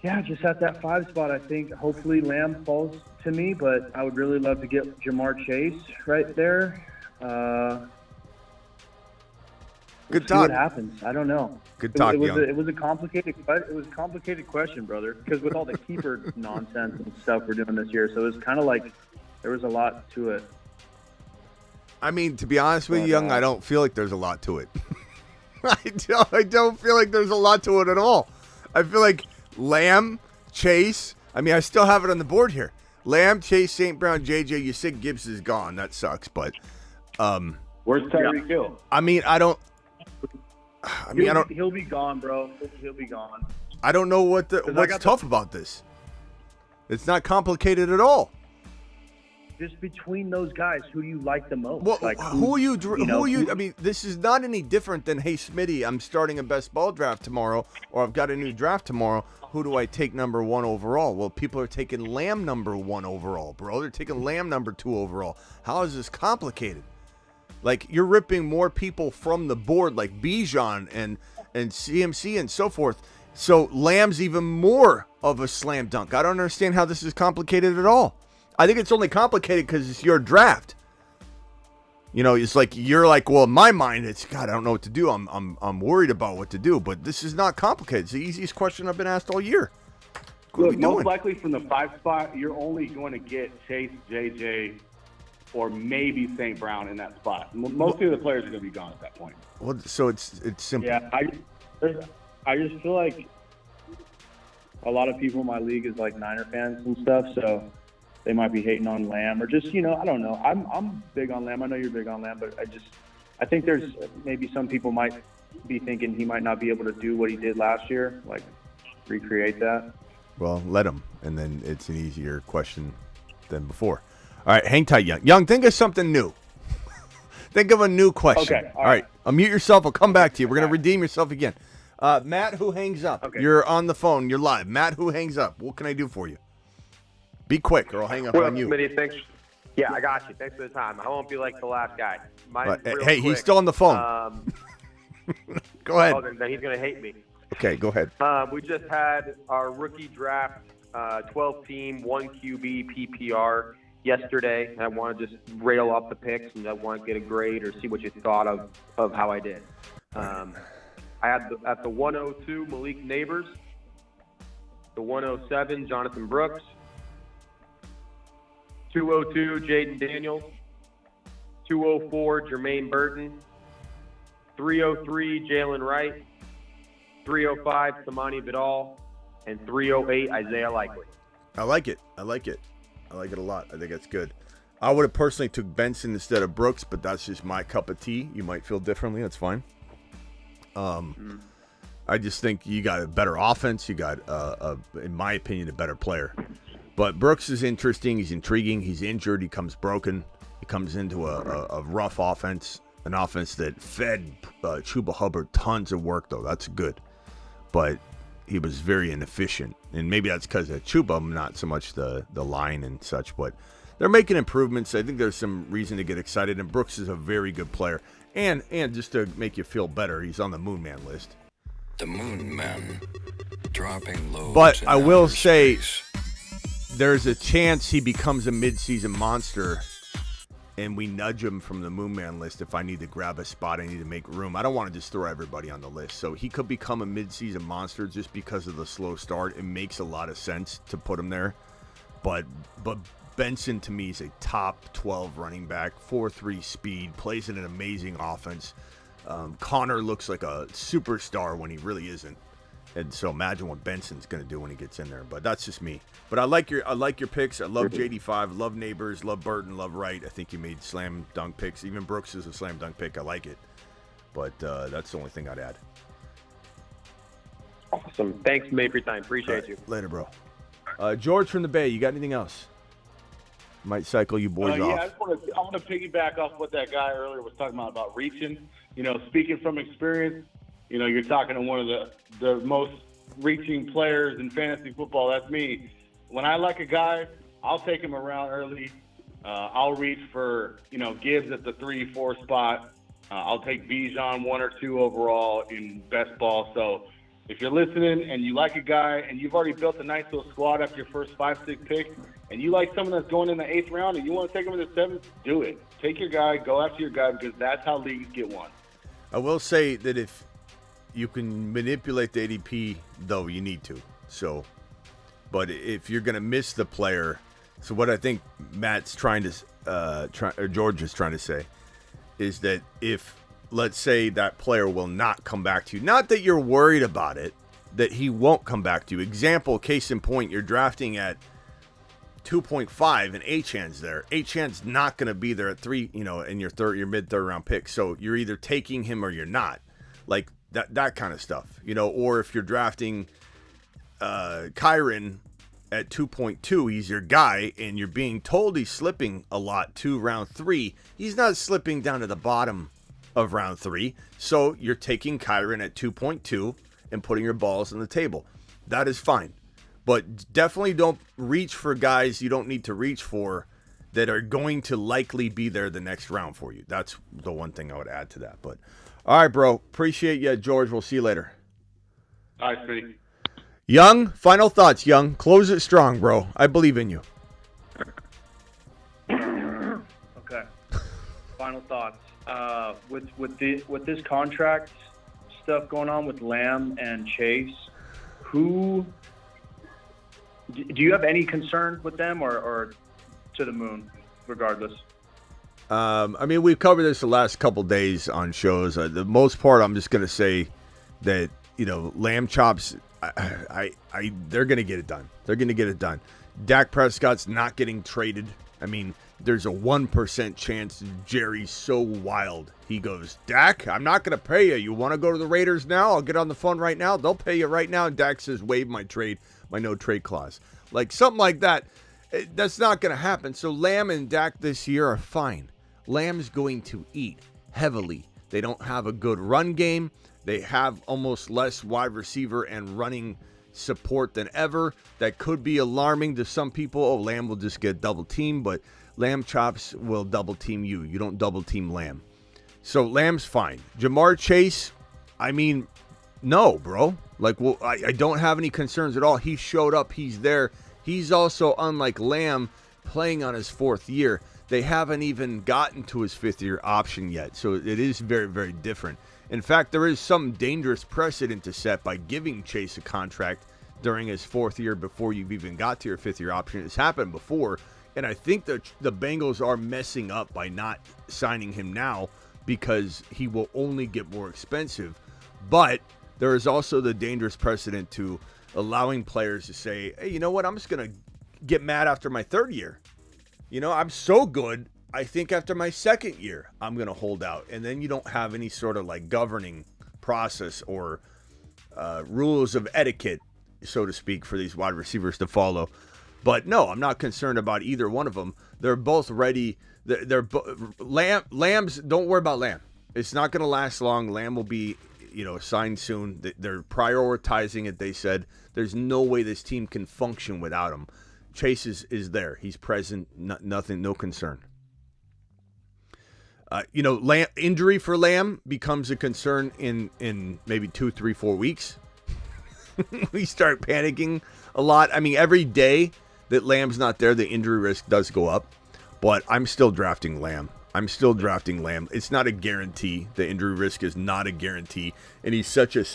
just at that 5 spot, I think hopefully Lamb falls to me, but I would really love to get Jamar Chase right there. Good See what talk. happens. I don't know. Good talk, Young. It was a complicated question, brother. Because with all the keeper nonsense and stuff we're doing this year, so it was kind of like there was a lot to it. I mean, to be honest with you, Young, I don't feel like there's a lot to it. I don't feel like there's a lot to it at all. I feel like Lamb, Chase. I mean, I still have it on the board here. Lamb, Chase, St. Brown, JJ. You said Gibbs is gone. That sucks, but where's Tyreek Hill? I mean, I don't. He'll be gone, bro. He'll be gone. I don't know what's tough about this. It's not complicated at all. Just between those guys, who do you like the most? Well, like, who are you? I mean, this is not any different than, hey, Smitty, I'm starting a best ball draft tomorrow, or I've got a new draft tomorrow. Who do I take number 1 overall? Well, people are taking Lamb number 1 overall, bro. They're taking Lamb number 2 overall. How is this complicated? Like, you're ripping more people from the board, like Bijan and CMC and so forth. So Lamb's even more of a slam dunk. I don't understand how this is complicated at all. I think it's only complicated because it's your draft. You know, it's like you're like, well, in my mind, it's God. I don't know what to do. I'm worried about what to do. But this is not complicated. It's the easiest question I've been asked all year. Look, most likely from the 5 spot, you're only going to get Chase, JJ, or maybe St. Brown in that spot. Most of the players are going to be gone at that point. Well, so it's simple. Yeah, I just feel like a lot of people in my league is like Niner fans and stuff, so they might be hating on Lamb or just, I don't know. I'm big on Lamb. I know you're big on Lamb, but I think there's maybe some people might be thinking he might not be able to do what he did last year, like recreate that. Well, let him, and then it's an easier question than before. All right, hang tight, Young. Young, think of something new. Think of a new question. Okay. All right. Unmute yourself. I'll come back to you. We're going to redeem yourself again. Matt, who hangs up? Okay. You're on the phone. You're live. Matt, who hangs up? What can I do for you? Be quick, or I'll hang up on you. Smitty, thanks. Yeah, I got you. Thanks for the time. I won't be like the last guy. Hey, he's still on the phone. Go ahead. Oh, then he's going to hate me. Okay, go ahead. We just had our rookie draft, 12-team, 1 QB PPR yesterday. And I want to just rail off the picks, and I want to get a grade or see what you thought of how I did. I had at the 102, Malik Neighbors. The 107, Jonathan Brooks. 202, Jaden Daniels. 204, Jermaine Burton. 303, Jalen Wright. 305, Samani Vidal. And 308, Isaiah Likely. I like it. I like it a lot. I think that's good. I would have personally took Benson instead of Brooks, but that's just my cup of tea. You might feel differently. That's fine. I just think you got a better offense. You got, in my opinion, a better player. But Brooks is interesting. He's intriguing. He's injured. He comes broken. He comes into a rough offense, an offense that fed Chuba Hubbard tons of work, though. That's good. But he was very inefficient. And maybe that's because of Chuba, not so much the line and such. But they're making improvements. I think there's some reason to get excited. And Brooks is a very good player. And just to make you feel better, he's on the Moon Man list. The Moon Man, dropping loads. But I will say, there's a chance he becomes a midseason monster, and we nudge him from the Moon Man list if I need to grab a spot. I need to make room. I don't want to just throw everybody on the list. So he could become a midseason monster just because of the slow start. It makes a lot of sense to put him there. But Benson, to me, is a top 12 running back, 4.3 speed, plays in an amazing offense. Connor looks like a superstar when he really isn't. And so imagine what Benson's going to do when he gets in there. But that's just me. But I like your picks. I love JD5, love Neighbors, love Burton, love Wright. I think you made slam dunk picks. Even Brooks is a slam dunk pick. I like it. But that's the only thing I'd add. Awesome. Thanks, mate, for your time. Appreciate you. Later, bro. George from the Bay, you got anything else? Might cycle you boys off. Yeah, I want to piggyback off what that guy earlier was talking about reaching. Speaking from experience, you're talking to one of the most reaching players in fantasy football. That's me. When I like a guy, I'll take him around early. I'll reach for, Gibbs at the 3-4 spot. I'll take Bijan 1 or 2 overall in best ball. So if you're listening and you like a guy and you've already built a nice little squad after your first 5-6 pick, and you like someone that's going in the 8th round and you want to take him in the 7th, do it. Take your guy, go after your guy, because that's how leagues get won. I will say that if you can manipulate the ADP, though, you need to. So, but if you're going to miss the player, so what I think Matt's trying to, or George is trying to say, is that if, let's say, that player will not come back to you, not that you're worried about it, that he won't come back to you. Example, case in point, you're drafting at 2.5 and Achan's there. Achan's not going to be there at 3, in your mid-third round pick. So you're either taking him or you're not. Like that kind of stuff, or if you're drafting Kyron at 2.2, he's your guy, and you're being told he's slipping a lot to round 3. He's not slipping down to the bottom of round 3. So you're taking Kyron at 2.2 and putting your balls on the table. That is fine. But definitely don't reach for guys you don't need to reach for that are going to likely be there the next round for you. That's the one thing I would add to that. But all right, bro. Appreciate you, George. We'll see you later. All right, Smitty. Young, final thoughts, Young. Close it strong, bro. I believe in you. Okay. Final thoughts. With this contract stuff going on with Lamb and Chase, do you have any concern with them or to the moon, regardless? We've covered this the last couple days on shows. The most part, I'm just going to say that, Lamb Chops, they're going to get it done. They're going to get it done. Dak Prescott's not getting traded. There's a 1% chance Jerry's so wild. He goes, Dak, I'm not going to pay you. You want to go to the Raiders now? I'll get on the phone right now. They'll pay you right now. And Dak says, waive my no trade clause. Like something like that. That's not going to happen. So Lamb and Dak this year are fine. Lamb's going to eat heavily. They don't have a good run game. They have almost less wide receiver and running support than ever. That could be alarming to some people. Oh, Lamb will just get double teamed, but Lamb Chops will double team you. You don't double team Lamb. So Lamb's fine. Jamar Chase, no, bro. I don't have any concerns at all. He showed up. He's there. He's also, unlike Lamb, playing on his 4th year. They haven't even gotten to his 5th-year option yet. So it is very, very different. In fact, there is some dangerous precedent to set by giving Chase a contract during his 4th year before you've even got to your 5th-year option. It's happened before. And I think that the Bengals are messing up by not signing him now because he will only get more expensive. But there is also the dangerous precedent to allowing players to say, hey, you know what? I'm just going to get mad after my 3rd year. I'm so good. I think after my 2nd year, I'm going to hold out. And then you don't have any sort of governing process or rules of etiquette, so to speak, for these wide receivers to follow. But no, I'm not concerned about either one of them. They're both ready. Lamb's, don't worry about Lamb. It's not going to last long. Lamb will be, signed soon. They're prioritizing it, they said. There's no way this team can function without him. Chase is there. He's present. Nothing, no concern. Injury for Lamb becomes a concern in maybe 2, 3, 4 weeks. We start panicking a lot. Every day that Lamb's not there, the injury risk does go up. But I'm still drafting Lamb. It's not a guarantee. The injury risk is not a guarantee. And he's such a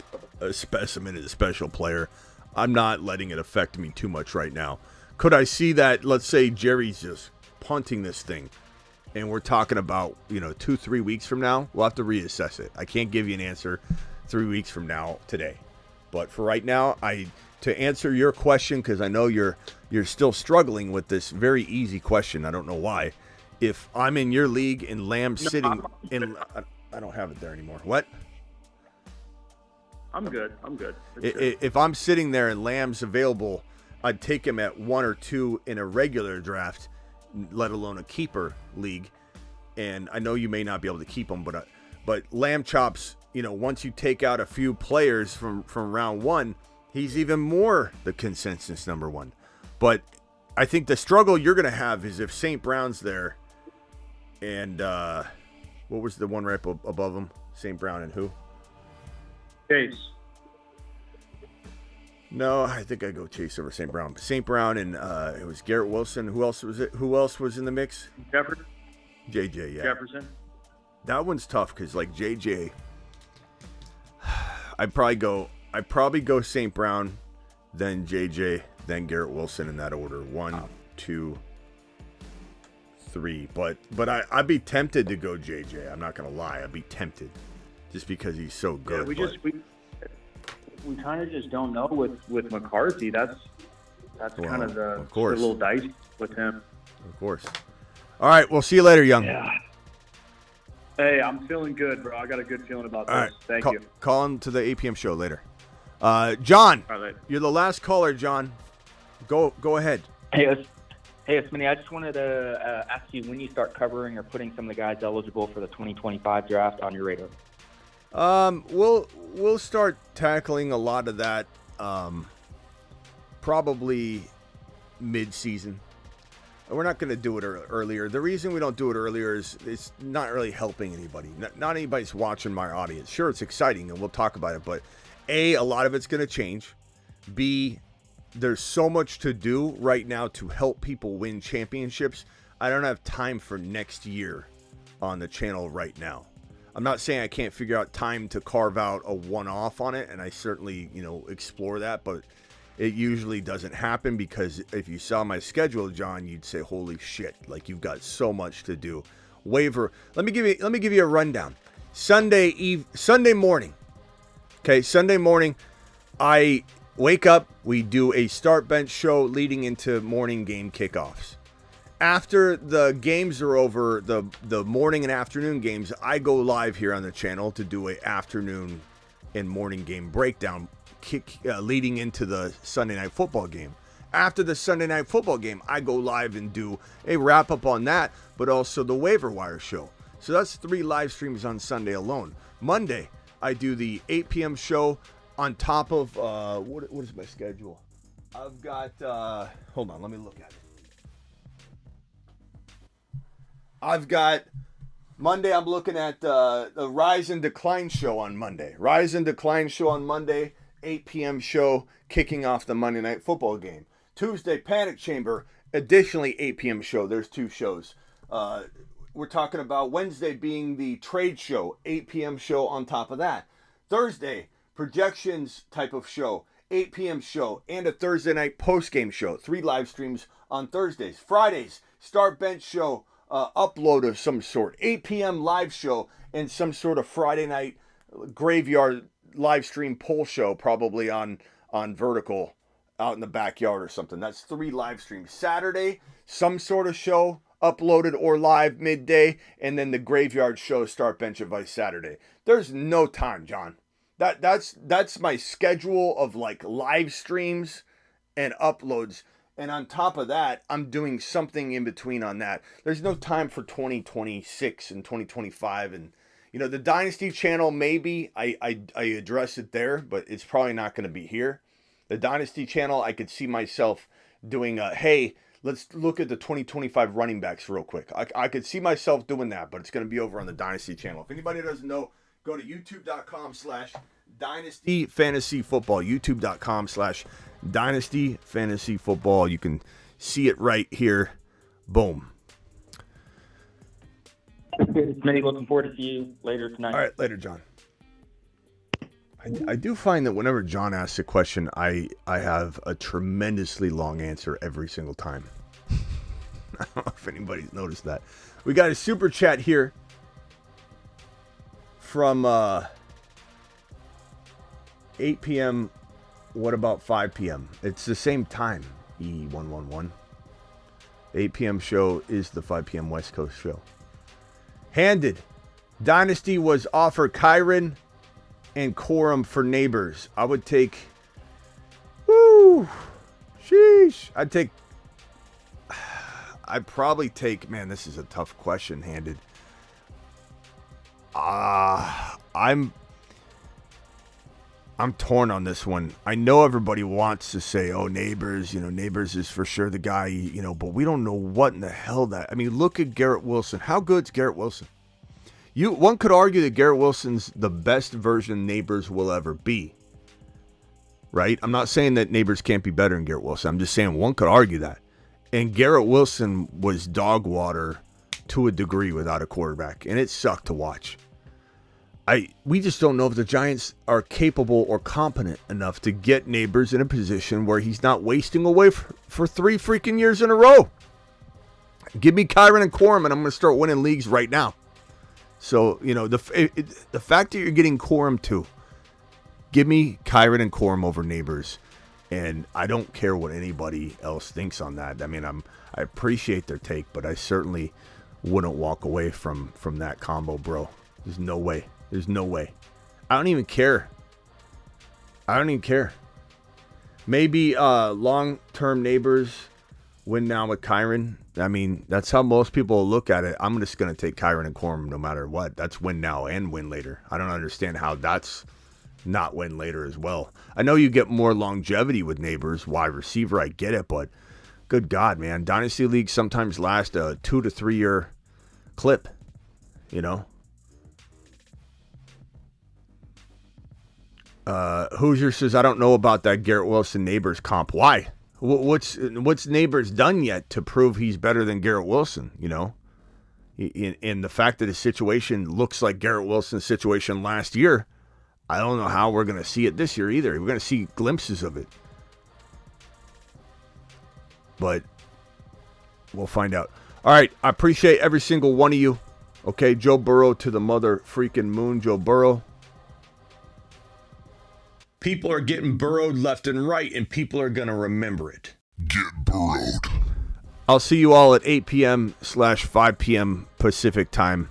specimen and a special player. I'm not letting it affect me too much right now. Could I see that, let's say Jerry's just punting this thing, and we're talking about, 2-3 weeks from now? We'll have to reassess it. I can't give you an answer 3 weeks from now today. But for right now, to answer your question, because I know you're still struggling with this very easy question. I don't know why. If I'm in your league and Lamb's sitting in, I don't have it there anymore. What? I'm good. If I'm sitting there and Lamb's available, I'd take him at 1 or 2 in a regular draft, let alone a keeper league. And I know you may not be able to keep him, but Lamb Chops, once you take out a few players from round 1, he's even more the consensus number 1. But I think the struggle you're going to have is if St. Brown's there and what was the one right above him? St. Brown and who? Chase. No, I think I go Chase over St. Brown. St. Brown and it was Garrett Wilson. Who else was it? Who else was in the mix? Jefferson. JJ, yeah. Jefferson. That one's tough because JJ, I'd probably go St. Brown, then JJ, then Garrett Wilson in that order. 1, 2, 3. But I'd be tempted to go JJ. I'm not gonna lie. I'd be tempted, just because he's so good. Yeah, we kind of just don't know with McCarthy. That's kind of the little dice with him. Of course. All right, we'll see you later, Young. Yeah. Hey, I'm feeling good, bro. I got a good feeling about this. Right. Thank you. Call him to the 8 p.m. show later. John, right. You're the last caller, John. Go ahead. Hey, Smitty, I just wanted to ask you when you start covering or putting some of the guys eligible for the 2025 draft on your radar. We'll start tackling a lot of that probably mid-season. We're not going to do it earlier. The reason we don't do it earlier is it's not really helping anybody. Not anybody's watching my audience. Sure, it's exciting, and we'll talk about it, but A, a lot of it's going to change. B, there's so much to do right now to help people win championships. I don't have time for next year on the channel right now. I'm not saying I can't figure out time to carve out a one-off on it, and I certainly, explore that, but it usually doesn't happen because if you saw my schedule, John, you'd say, holy shit, like you've got so much to do. Waiver. Let me give you a rundown. Sunday morning. Okay, Sunday morning, I wake up, we do a start bench show leading into morning game kickoffs. After the games are over, the morning and afternoon games, I go live here on the channel to do a afternoon and morning game breakdown leading into the Sunday night football game. After the Sunday night football game, I go live and do a wrap up on that, but also the waiver wire show. So that's 3 live streams on Sunday alone. Monday, I do the 8 p.m. show on top of, what is my schedule? I've got, hold on, let me look at it. I've got Monday, I'm looking at the Rise and Decline show on Monday. Rise and Decline show on Monday, 8 p.m. show kicking off the Monday Night Football game. Tuesday, Panic Chamber, additionally 8 p.m. show. There's 2 shows. We're talking about Wednesday being the trade show, 8 p.m. show on top of that. Thursday, projections type of show, 8 p.m. show, and a Thursday night post-game show. 3 live streams on Thursdays. Fridays, start bench show, upload of some sort. 8 p.m. live show and some sort of Friday night graveyard live stream poll show, probably on Vertical out in the backyard or something. That's 3 live streams. Saturday, some sort of show uploaded or live midday, and then the graveyard show start bench advice Saturday. There's no time, John. That's my schedule of like live streams and uploads. And on top of that, I'm doing something in between on that. There's no time for 2026 and 2025. And, the Dynasty channel, maybe I address it there, but it's probably not going to be here. The Dynasty channel, I could see myself doing hey, let's look at the 2025 running backs real quick. I could see myself doing that, but it's going to be over on the Dynasty channel. If anybody doesn't know, go to youtube.com/Dynasty Fantasy Football. youtube.com/Dynasty Fantasy Football. You can see it right here. Boom. Smitty, looking forward to see you later tonight. All right, later, John. I do find that whenever John asks a question, I have a tremendously long answer every single time. I don't know if anybody's noticed that. We got a super chat here from 8 p.m. What about 5 p.m.? It's the same time, E111. 8 p.m. show is the 5 p.m. West Coast show. Handed. Dynasty was offered Kyron and Corum for Neighbors. I would take... Woo! Sheesh. I'd probably take... Man, this is a tough question, Handed. I'm torn on this one. I know everybody wants to say, oh, Neighbors, Neighbors is for sure the guy, but we don't know what in the hell that... I mean, look at Garrett Wilson. How good's Garrett Wilson? One could argue that Garrett Wilson's the best version Neighbors will ever be. Right? I'm not saying that Neighbors can't be better than Garrett Wilson. I'm just saying one could argue that. And Garrett Wilson was dog water to a degree without a quarterback. And it sucked to watch. We just don't know if the Giants are capable or competent enough to get Neighbors in a position where he's not wasting away for 3 freaking years in a row. Give me Kyren and Corum, and I'm going to start winning leagues right now. So, the fact that you're getting Corum too, give me Kyren and Corum over Neighbors, and I don't care what anybody else thinks on that. I mean, I appreciate their take, but I certainly wouldn't walk away from that combo, bro. There's no way. There's no way. I don't even care. Maybe long-term Neighbors win now with Kyren. I mean, that's how most people look at it. I'm just going to take Kyren and Corum no matter what. That's win now and win later. I don't understand how that's not win later as well. I know you get more longevity with Neighbors, wide receiver. I get it, but good God, man. Dynasty leagues sometimes last a 2 to 3 year clip, Hoosier says, I don't know about that Garrett Wilson Neighbors comp. Why? What's Neighbors done yet to prove he's better than Garrett Wilson, And the fact that his situation looks like Garrett Wilson's situation last year, I don't know how we're going to see it this year either. We're going to see glimpses of it. But we'll find out. All right, I appreciate every single one of you. Okay, Joe Burrow to the mother freaking moon, Joe Burrow. People are getting burrowed left and right, and people are going to remember it. Get burrowed. I'll see you all at 8 p.m/5 p.m. Pacific time,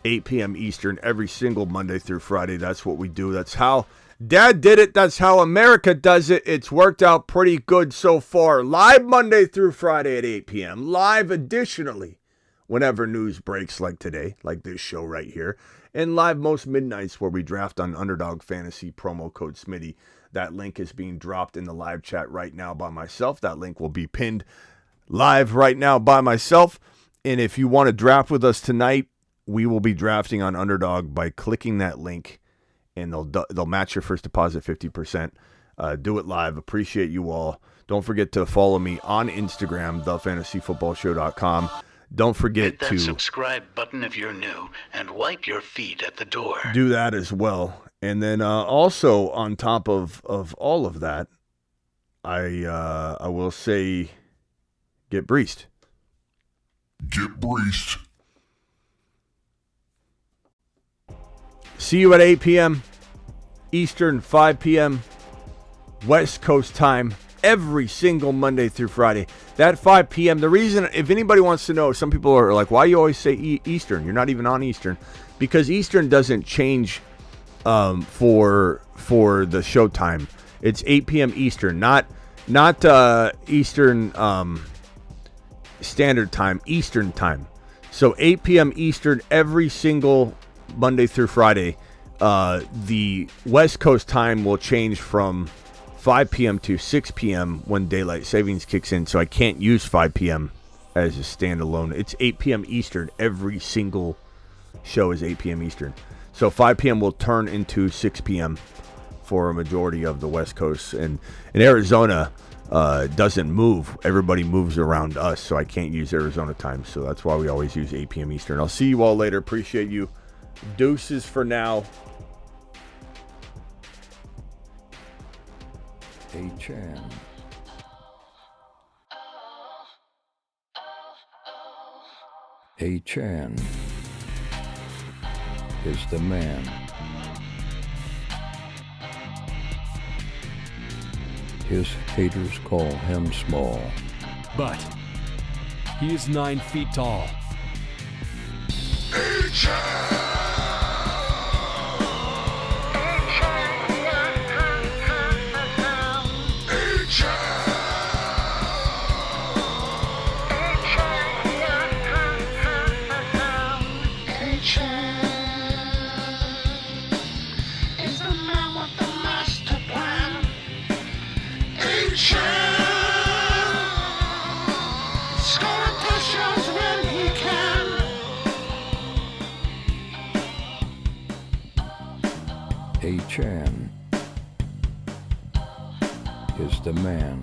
8 p.m. Eastern, every single Monday through Friday. That's what we do. That's how Dad did it. That's how America does it. It's worked out pretty good so far. Live Monday through Friday at 8 p.m. Live additionally whenever news breaks like today, like this show right here. And live most midnights where we draft on Underdog Fantasy, promo code Smitty. That link is being dropped in the live chat right now by myself. That link will be pinned live right now by myself. And if you want to draft with us tonight, we will be drafting on Underdog by clicking that link, and they'll match your first deposit 50%. Do it live. Appreciate you all. Don't forget to follow me on Instagram, thefantasyfootballshow.com. Don't forget Hit that subscribe button if you're new, and wipe your feet at the door. Do that as well. And then also on top of all of that, I will say, get breached. Get breached. See you at 8 p.m. Eastern, 5 p.m. West Coast time, every single Monday through Friday. That 5 p.m., the reason, if anybody wants to know, some people are like, why you always say Eastern? You're not even on Eastern. Because Eastern doesn't change for the show time. It's 8 p.m. Eastern, not Eastern Standard Time, Eastern Time. So 8 p.m. Eastern every single Monday through Friday. The West Coast time will change from 5 p.m. to 6 p.m. when daylight savings kicks in, so I can't use 5 p.m. as a standalone. It's 8 p.m. Eastern. Every single show is 8 p.m. Eastern. So 5 p.m. will turn into 6 p.m. for a majority of the West Coast. And in Arizona, doesn't move. Everybody moves around us, so I can't use Arizona time. So that's why we always use 8 p.m. Eastern. I'll see you all later. Appreciate you. Deuces for now. A-Chan. A-Chan is the man. His haters call him small. But he is 9 feet tall. A-Chan is the man.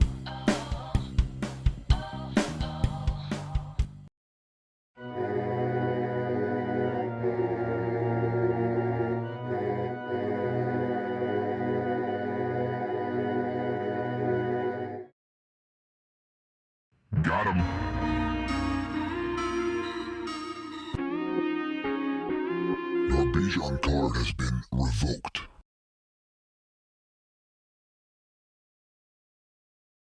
Got him. Your Bijan card has been revoked.